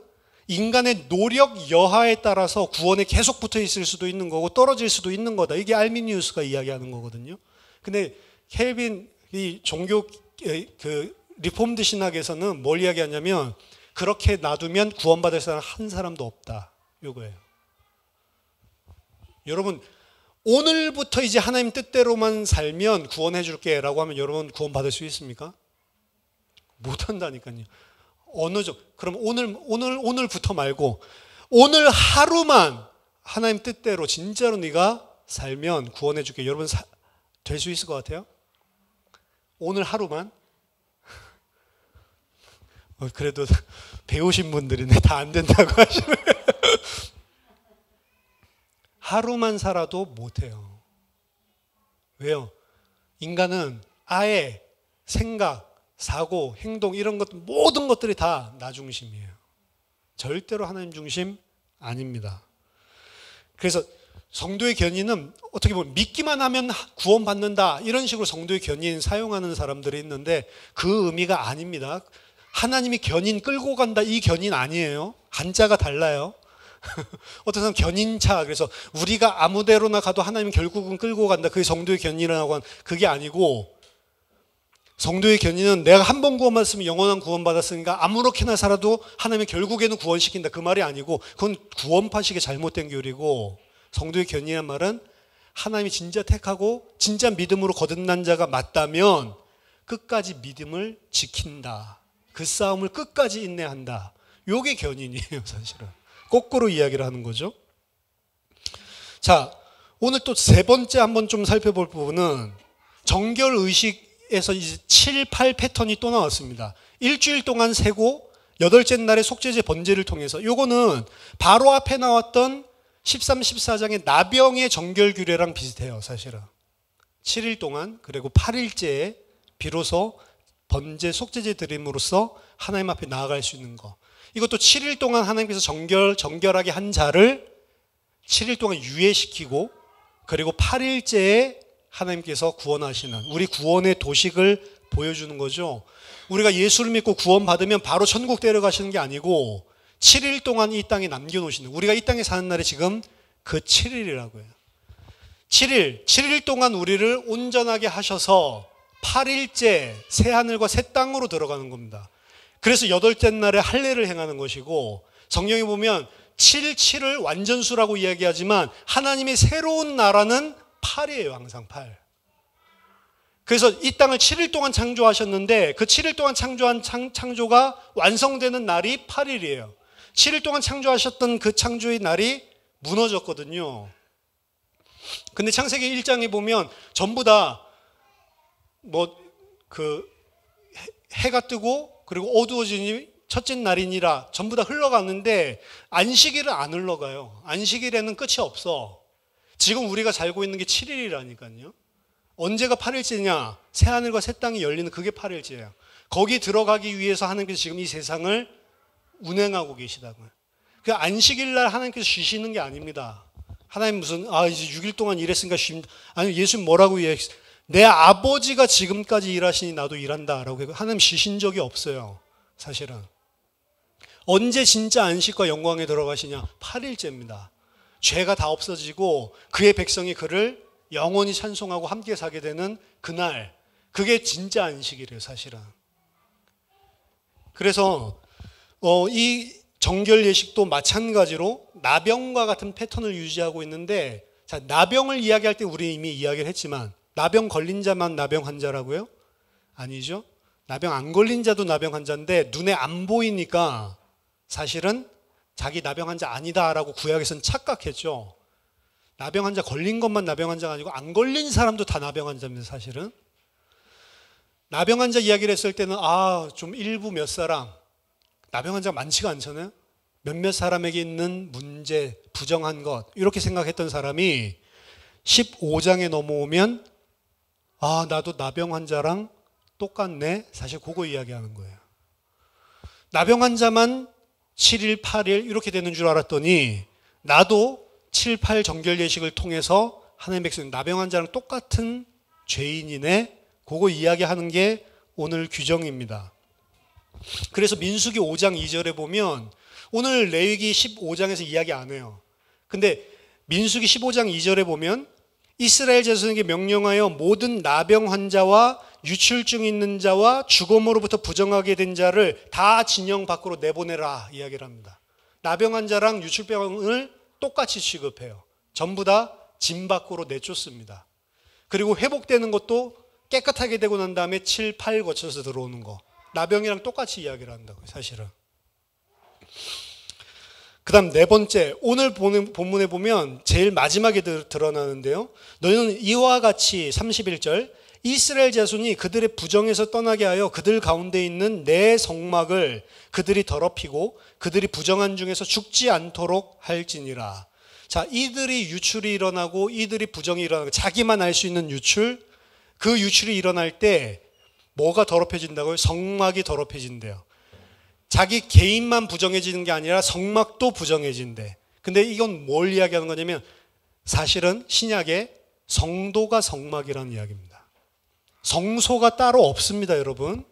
인간의 노력 여하에 따라서 구원에 계속 붙어 있을 수도 있는 거고 떨어질 수도 있는 거다. 이게 알미니우스가 이야기하는 거거든요. 근데 켈빈 이 종교 그 리폼드 신학에서는 뭘 이야기하냐면, 그렇게 놔두면 구원받을 사람 한 사람도 없다, 이거예요. 여러분, 오늘부터 이제 하나님 뜻대로만 살면 구원해 줄게 라고 하면 여러분 구원받을 수 있습니까? 못한다니까요. 그럼 오늘부터 말고 오늘 하루만 하나님 뜻대로 진짜로 네가 살면 구원해 줄게. 여러분 될 수 있을 것 같아요? 오늘 하루만? 그래도 배우신 분들이네. 다 안 된다고 하시네. 하루만 살아도 못해요. 왜요? 인간은 아예 생각, 사고, 행동 이런 것 모든 것들이 다 나 중심이에요. 절대로 하나님 중심 아닙니다. 그래서 성도의 견인은 어떻게 보면 믿기만 하면 구원받는다 이런 식으로 성도의 견인 사용하는 사람들이 있는데 그 의미가 아닙니다. 하나님이 견인 끌고 간다 이 견인 아니에요. 한자가 달라요. 어떤 사람 견인차, 그래서 우리가 아무데로나 가도 하나님 결국은 끌고 간다, 그게 성도의 견인이라고 하는, 그게 아니고, 성도의 견인은 내가 한 번 구원받았으면 영원한 구원받았으니까 아무렇게나 살아도 하나님이 결국에는 구원시킨다, 그 말이 아니고, 그건 구원파식의 잘못된 교리고, 성도의 견인이란 말은 하나님이 진짜 택하고 진짜 믿음으로 거듭난 자가 맞다면 끝까지 믿음을 지킨다, 그 싸움을 끝까지 인내한다, 요게 견인이에요. 사실은 거꾸로 이야기를 하는 거죠. 자, 오늘 또 3번째 한번 좀 살펴볼 부분은 정결의식에서 이제 7, 8 패턴이 또 나왔습니다. 일주일 동안 세고 8째 날에 속죄제 번제를 통해서, 요거는 바로 앞에 나왔던 13, 14장의 나병의 정결규례랑 비슷해요. 사실은 7일 동안 그리고 8일째에 비로소 번제 속죄제 드림으로써 하나님 앞에 나아갈 수 있는 거. 이것도 7일 동안 하나님께서 정결하게 한 자를 7일 동안 유예시키고, 그리고 8일째에 하나님께서 구원하시는, 우리 구원의 도식을 보여주는 거죠. 우리가 예수를 믿고 구원받으면 바로 천국 데려가시는 게 아니고 7일 동안 이 땅에 남겨놓으시는, 우리가 이 땅에 사는 날이 지금 그 7일이라고 해요. 7일 동안 우리를 온전하게 하셔서 8일째 새 하늘과 새 땅으로 들어가는 겁니다. 그래서 8째 날에 할례를 행하는 것이고, 성경에 보면 7을 완전수라고 이야기하지만 하나님의 새로운 나라는 8이에요. 항상 8. 그래서 이 땅을 7일 동안 창조하셨는데 그 7일 동안 창조한 창조가 완성되는 날이 8일이에요. 7일 동안 창조하셨던 그 창조의 날이 무너졌거든요. 근데 창세기 1장에 보면 전부 다 해가 뜨고 그리고 어두워지니 첫째 날이니라 전부 다 흘러가는데 안식일은 안 흘러가요. 안식일에는 끝이 없어. 지금 우리가 살고 있는 게 7일이라니까요. 언제가 8일째냐? 새하늘과 새 땅이 열리는 그게 8일째예요. 거기 들어가기 위해서 하나님께서 지금 이 세상을 운행하고 계시다고요. 그 안식일 날 하나님께서 쉬시는 게 아닙니다. 하나님 무슨 이제 6일 동안 일했으니까 쉰다. 아니, 예수님 뭐라고 이야기했어요? 내 아버지가 지금까지 일하시니 나도 일한다라고 하나님 쉬신 적이 없어요. 사실은 언제 진짜 안식과 영광에 들어가시냐? 8일째입니다. 죄가 다 없어지고 그의 백성이 그를 영원히 찬송하고 함께 사게 되는 그날, 그게 진짜 안식이래요. 사실은. 그래서 이 정결 예식도 마찬가지로 나병과 같은 패턴을 유지하고 있는데, 자, 나병을 이야기할 때 우리 이미 이야기를 했지만 나병 걸린 자만 나병 환자라고요? 아니죠. 나병 안 걸린 자도 나병 환자인데 눈에 안 보이니까 사실은 자기 나병 환자 아니다라고 구약에서는 착각했죠. 나병 환자 걸린 것만 나병 환자가 아니고 안 걸린 사람도 다 나병 환자입니다. 사실은 나병 환자 이야기를 했을 때는 좀 일부 몇 사람, 나병 환자가 많지가 않잖아요. 몇몇 사람에게 있는 문제, 부정한 것 이렇게 생각했던 사람이 15장에 넘어오면 나도 나병 환자랑 똑같네. 사실 그거 이야기하는 거예요. 나병 환자만 7일, 8일 이렇게 되는 줄 알았더니 나도 7, 8 정결 예식을 통해서 하나님의 백성 나병 환자랑 똑같은 죄인이네. 그거 이야기하는 게 오늘 규정입니다. 그래서 민수기 5장 2절에 보면 오늘 레위기 15장에서 이야기 안 해요. 근데 민수기 15장 2절에 보면 이스라엘 자손에게 명령하여 모든 나병 환자와 유출증 있는 자와 죽음으로부터 부정하게 된 자를 다 진영 밖으로 내보내라 이야기를 합니다. 나병 환자랑 유출병을 똑같이 취급해요. 전부 다 진 밖으로 내쫓습니다. 그리고 회복되는 것도 깨끗하게 되고 난 다음에 7, 8 거쳐서 들어오는 거. 나병이랑 똑같이 이야기를 한다고요. 사실은. 그 다음 네 번째, 오늘 보는 본문에 보면 제일 마지막에 드러나는데요. 너희는 이와 같이 31절 이스라엘 자손이 그들의 부정에서 떠나게 하여 그들 가운데 있는 내 성막을 그들이 더럽히고 그들이 부정한 중에서 죽지 않도록 할지니라. 자, 이들이 유출이 일어나고 이들이 부정이 일어나고 자기만 알 수 있는 유출, 그 유출이 일어날 때 뭐가 더럽혀진다고요? 성막이 더럽혀진대요. 자기 개인만 부정해지는 게 아니라 성막도 부정해진대. 근데 이건 뭘 이야기하는 거냐면 사실은 신약에 성도가 성막이라는 이야기입니다. 성소가 따로 없습니다, 여러분.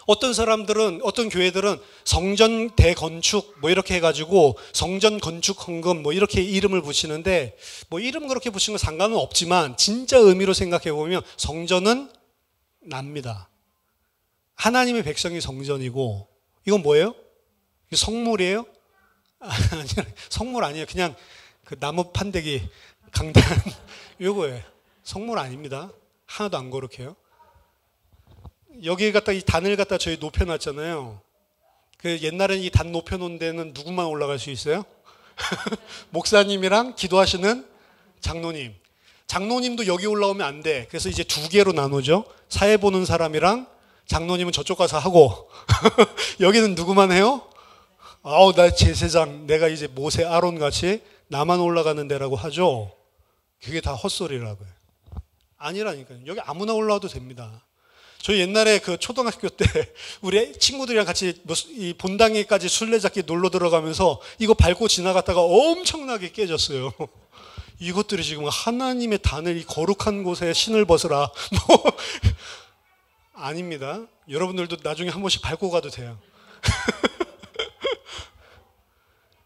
어떤 사람들은, 어떤 교회들은 성전 대건축 뭐 이렇게 해가지고 성전 건축 헌금 뭐 이렇게 이름을 붙이는데 뭐 이름 그렇게 붙이는 건 상관은 없지만 진짜 의미로 생각해 보면 성전은 납니다. 하나님의 백성이 성전이고 이건 뭐예요? 이게 성물이에요? 성물 아니에요. 그냥 그 나무 판대기 강단 요거예요. 성물 아닙니다. 하나도 안 거룩해요. 여기 갖다 이 단을 갖다 저희 높여놨잖아요. 그 옛날에는 이 단 높여놓은 데는 누구만 올라갈 수 있어요? 목사님이랑 기도하시는 장로님. 장로님도 여기 올라오면 안 돼. 그래서 이제 두 개로 나누죠. 사회 보는 사람이랑 장로님은 저쪽 가서 하고 여기는 누구만 해요? 나 제사장, 내가 이제 모세 아론 같이 나만 올라가는 데라고 하죠. 그게 다 헛소리라고요. 아니라니까요. 여기 아무나 올라와도 됩니다. 저희 옛날에 그 초등학교 때 우리 친구들이랑 같이 이 본당에까지 술래잡기 놀러 들어가면서 이거 밟고 지나갔다가 엄청나게 깨졌어요. 이것들이 지금 하나님의 단을 이 거룩한 곳에 신을 벗으라. 뭐 아닙니다. 여러분들도 나중에 한 번씩 밟고 가도 돼요.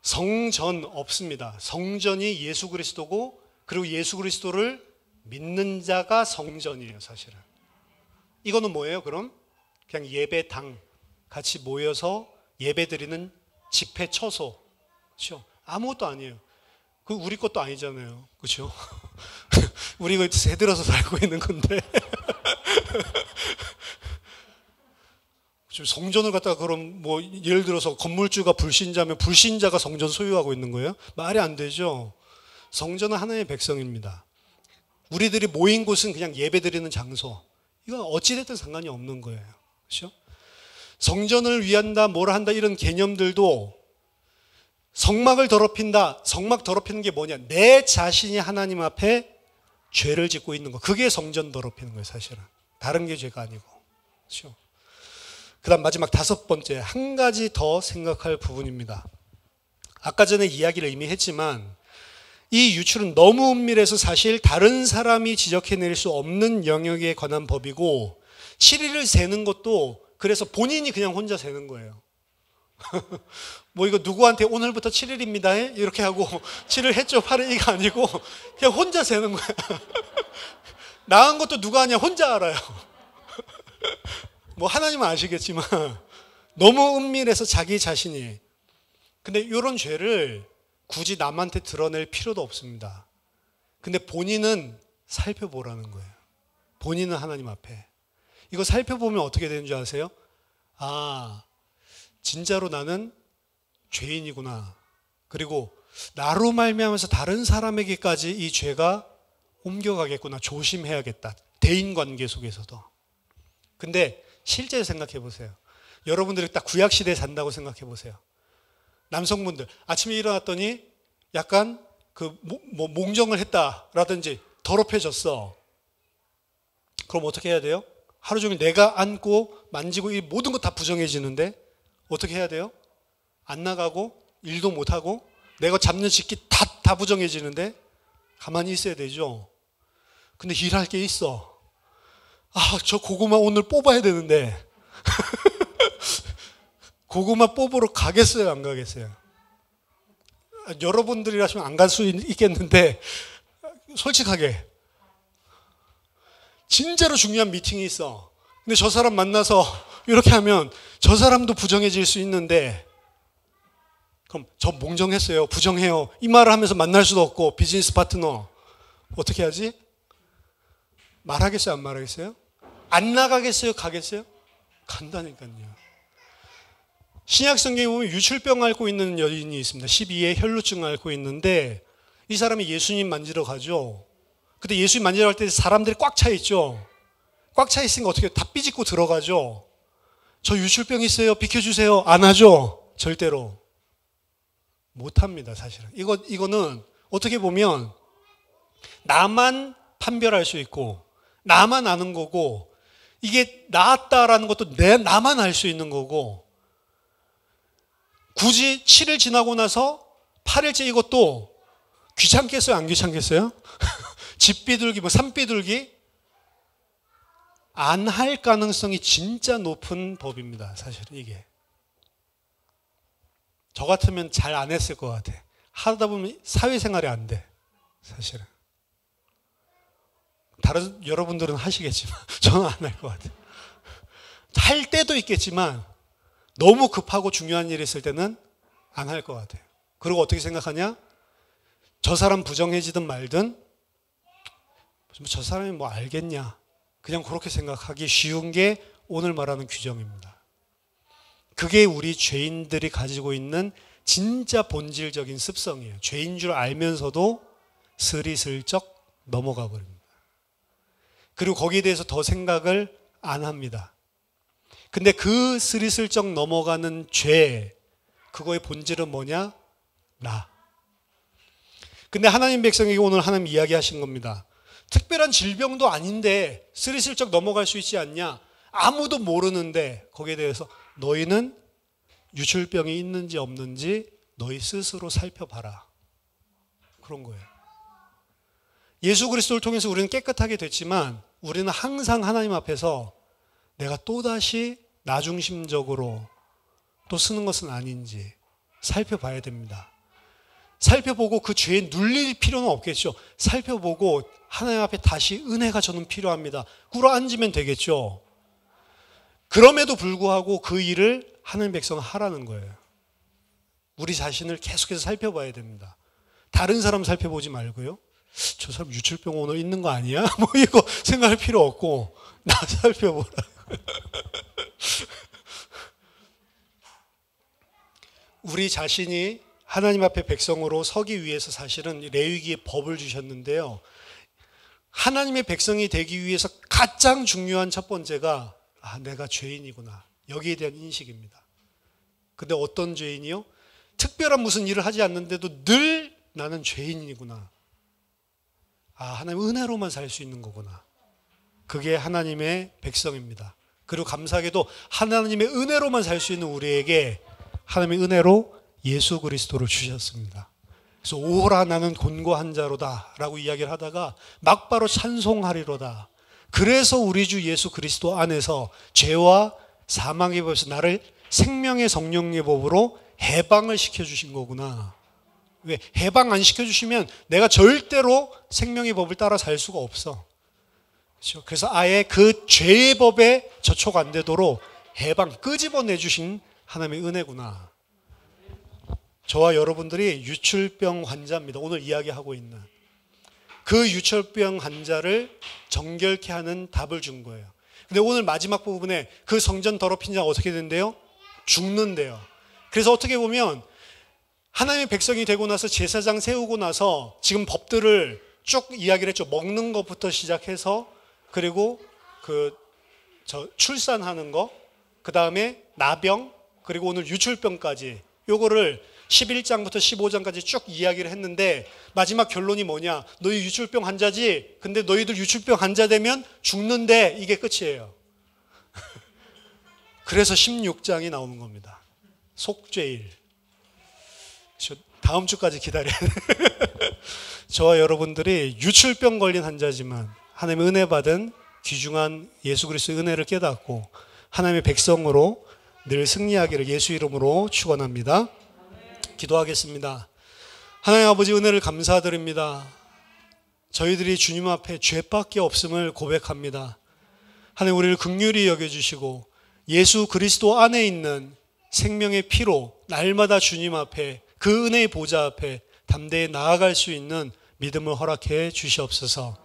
성전 없습니다. 성전이 예수 그리스도고 그리고 예수 그리스도를 믿는 자가 성전이에요, 사실은. 이거는 뭐예요, 그럼? 그냥 예배당 같이 모여서 예배드리는 집회 처소. 그렇죠? 아무것도 아니에요. 그 우리 것도 아니잖아요. 그렇죠? 우리 이거 새들어서 살고 있는 건데. 성전을 갖다가 그럼 뭐 예를 들어서 건물주가 불신자면 불신자가 성전 소유하고 있는 거예요? 말이 안 되죠. 성전은 하나님의 백성입니다. 우리들이 모인 곳은 그냥 예배드리는 장소. 이건 어찌됐든 상관이 없는 거예요. 그렇죠? 성전을 위한다, 뭘 한다 이런 개념들도 성막을 더럽힌다. 성막 더럽히는 게 뭐냐? 내 자신이 하나님 앞에 죄를 짓고 있는 거. 그게 성전 더럽히는 거예요, 사실은. 다른 게 죄가 아니고. 그렇죠? 그다음 마지막 다섯 번째, 한 가지 더 생각할 부분입니다. 아까 전에 이야기를 이미 했지만 이 유출은 너무 은밀해서 사실 다른 사람이 지적해낼 수 없는 영역에 관한 법이고 7일을 세는 것도 그래서 본인이 그냥 혼자 세는 거예요. 뭐 이거 누구한테 오늘부터 7일입니다 이렇게 하고 7일 했죠 8일 이거 아니고 그냥 혼자 세는 거야. 나은 것도 누가 하냐 혼자 알아요. 뭐 하나님은 아시겠지만 너무 은밀해서 자기 자신이. 근데 이런 죄를 굳이 남한테 드러낼 필요도 없습니다. 근데 본인은 살펴보라는 거예요. 본인은 하나님 앞에. 이거 살펴보면 어떻게 되는 줄 아세요? 아, 진짜로 나는 죄인이구나. 그리고 나로 말미암아서 다른 사람에게까지 이 죄가 옮겨가겠구나. 조심해야겠다. 대인관계 속에서도. 근데 실제 생각해 보세요. 여러분들이 딱 구약시대에 산다고 생각해 보세요. 남성분들 아침에 일어났더니 약간 몽정을 했다라든지 더럽혀졌어. 그럼 어떻게 해야 돼요? 하루 종일 내가 안고 만지고 이 모든 거 다 부정해지는데 어떻게 해야 돼요? 안 나가고 일도 못하고 내가 잡는 식기 다 부정해지는데 가만히 있어야 되죠. 근데 일할 게 있어. 아, 저 고구마 오늘 뽑아야 되는데 고구마 뽑으러 가겠어요? 안 가겠어요? 여러분들이라시면 안 갈 수 있겠는데 솔직하게 진짜로 중요한 미팅이 있어. 근데 저 사람 만나서 이렇게 하면 저 사람도 부정해질 수 있는데 그럼 저 몽정했어요. 부정해요. 이 말을 하면서 만날 수도 없고 비즈니스 파트너 어떻게 하지? 말하겠어요? 안 말하겠어요? 안 나가겠어요? 가겠어요? 간다니까요. 신약 성경에 보면 유출병 앓고 있는 여인이 있습니다. 12회 혈루증 앓고 있는데 이 사람이 예수님 만지러 가죠. 근데 예수님 만지러 갈 때 사람들이 꽉 차 있죠. 꽉 차 있으니까 어떻게 다 삐집고 들어가죠. 저 유출병 있어요. 비켜주세요. 안 하죠. 절대로. 못합니다. 사실은. 이거는 어떻게 보면 나만 판별할 수 있고 나만 아는 거고 이게 나았다라는 것도 나만 알 수 있는 거고 굳이 7일 지나고 나서 8일째 이것도 귀찮겠어요? 안 귀찮겠어요? 집 비둘기, 산 비둘기? 안 할 가능성이 진짜 높은 법입니다. 사실은 이게. 저 같으면 잘 안 했을 것 같아. 하다 보면 사회생활이 안 돼. 사실은. 다른 여러분들은 하시겠지만 저는 안 할 것 같아요. 할 때도 있겠지만 너무 급하고 중요한 일이 있을 때는 안 할 것 같아요. 그리고 어떻게 생각하냐? 저 사람 부정해지든 말든 저 사람이 뭐 알겠냐? 그냥 그렇게 생각하기 쉬운 게 오늘 말하는 규정입니다. 그게 우리 죄인들이 가지고 있는 진짜 본질적인 습성이에요. 죄인 줄 알면서도 스리슬쩍 넘어가 버립니다. 그리고 거기에 대해서 더 생각을 안 합니다. 근데 그 스리슬쩍 넘어가는 죄, 그거의 본질은 뭐냐? 나. 근데 하나님 백성에게 오늘 하나님 이야기하신 겁니다. 특별한 질병도 아닌데 스리슬쩍 넘어갈 수 있지 않냐? 아무도 모르는데 거기에 대해서 너희는 유출병이 있는지 없는지 너희 스스로 살펴봐라. 그런 거예요. 예수 그리스도를 통해서 우리는 깨끗하게 됐지만 우리는 항상 하나님 앞에서 내가 또다시 나중심적으로 또 쓰는 것은 아닌지 살펴봐야 됩니다. 살펴보고 그 죄에 눌릴 필요는 없겠죠. 살펴보고 하나님 앞에 다시 은혜가 저는 필요합니다. 꿇어앉으면 되겠죠. 그럼에도 불구하고 그 일을 하나님 백성은 하라는 거예요. 우리 자신을 계속해서 살펴봐야 됩니다. 다른 사람 살펴보지 말고요. 저 사람 유출병 오늘 있는 거 아니야? 뭐 이거 생각할 필요 없고 나 살펴보라. 우리 자신이 하나님 앞에 백성으로 서기 위해서 사실은 레위기의 법을 주셨는데요. 하나님의 백성이 되기 위해서 가장 중요한 첫 번째가 내가 죄인이구나. 여기에 대한 인식입니다. 근데 어떤 죄인이요? 특별한 무슨 일을 하지 않는데도 늘 나는 죄인이구나. 하나님 은혜로만 살 수 있는 거구나. 그게 하나님의 백성입니다. 그리고 감사하게도 하나님의 은혜로만 살 수 있는 우리에게 하나님의 은혜로 예수 그리스도를 주셨습니다. 그래서 오호라 나는 곤고한 자로다 라고 이야기를 하다가 막바로 찬송하리로다. 그래서 우리 주 예수 그리스도 안에서 죄와 사망의 법에서 나를 생명의 성령의 법으로 해방을 시켜주신 거구나. 왜? 해방 안 시켜주시면 내가 절대로 생명의 법을 따라 살 수가 없어. 그래서 아예 그 죄의 법에 저촉 안 되도록 해방 끄집어내 주신 하나님의 은혜구나. 저와 여러분들이 유출병 환자입니다. 오늘 이야기하고 있는. 그 유출병 환자를 정결케 하는 답을 준 거예요. 근데 오늘 마지막 부분에 그 성전 더럽힌 자가 어떻게 된대요? 죽는데요. 그래서 어떻게 보면 하나님의 백성이 되고 나서 제사장 세우고 나서 지금 법들을 쭉 이야기를 했죠. 먹는 것부터 시작해서 그리고 출산하는 거, 그 다음에 나병, 그리고 오늘 유출병까지 요거를 11장부터 15장까지 쭉 이야기를 했는데 마지막 결론이 뭐냐? 너희 유출병 환자지? 근데 너희들 유출병 환자 되면 죽는데 이게 끝이에요. 그래서 16장이 나오는 겁니다. 속죄일. 다음 주까지 기다려야 돼. 저와 여러분들이 유출병 걸린 환자지만 하나님의 은혜 받은 귀중한 예수 그리스도의 은혜를 깨닫고 하나님의 백성으로 늘 승리하기를 예수 이름으로 축원합니다. 기도하겠습니다. 하나님 아버지 은혜를 감사드립니다. 저희들이 주님 앞에 죄밖에 없음을 고백합니다. 하나님 우리를 긍휼히 여겨주시고 예수 그리스도 안에 있는 생명의 피로 날마다 주님 앞에 그 은혜의 보좌 앞에 담대히 나아갈 수 있는 믿음을 허락해 주시옵소서.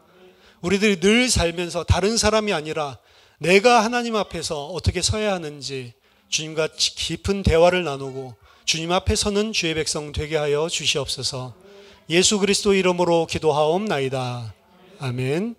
우리들이 늘 살면서 다른 사람이 아니라 내가 하나님 앞에서 어떻게 서야 하는지 주님과 깊은 대화를 나누고 주님 앞에 서는 주의 백성 되게 하여 주시옵소서. 예수 그리스도 이름으로 기도하옵나이다. 아멘.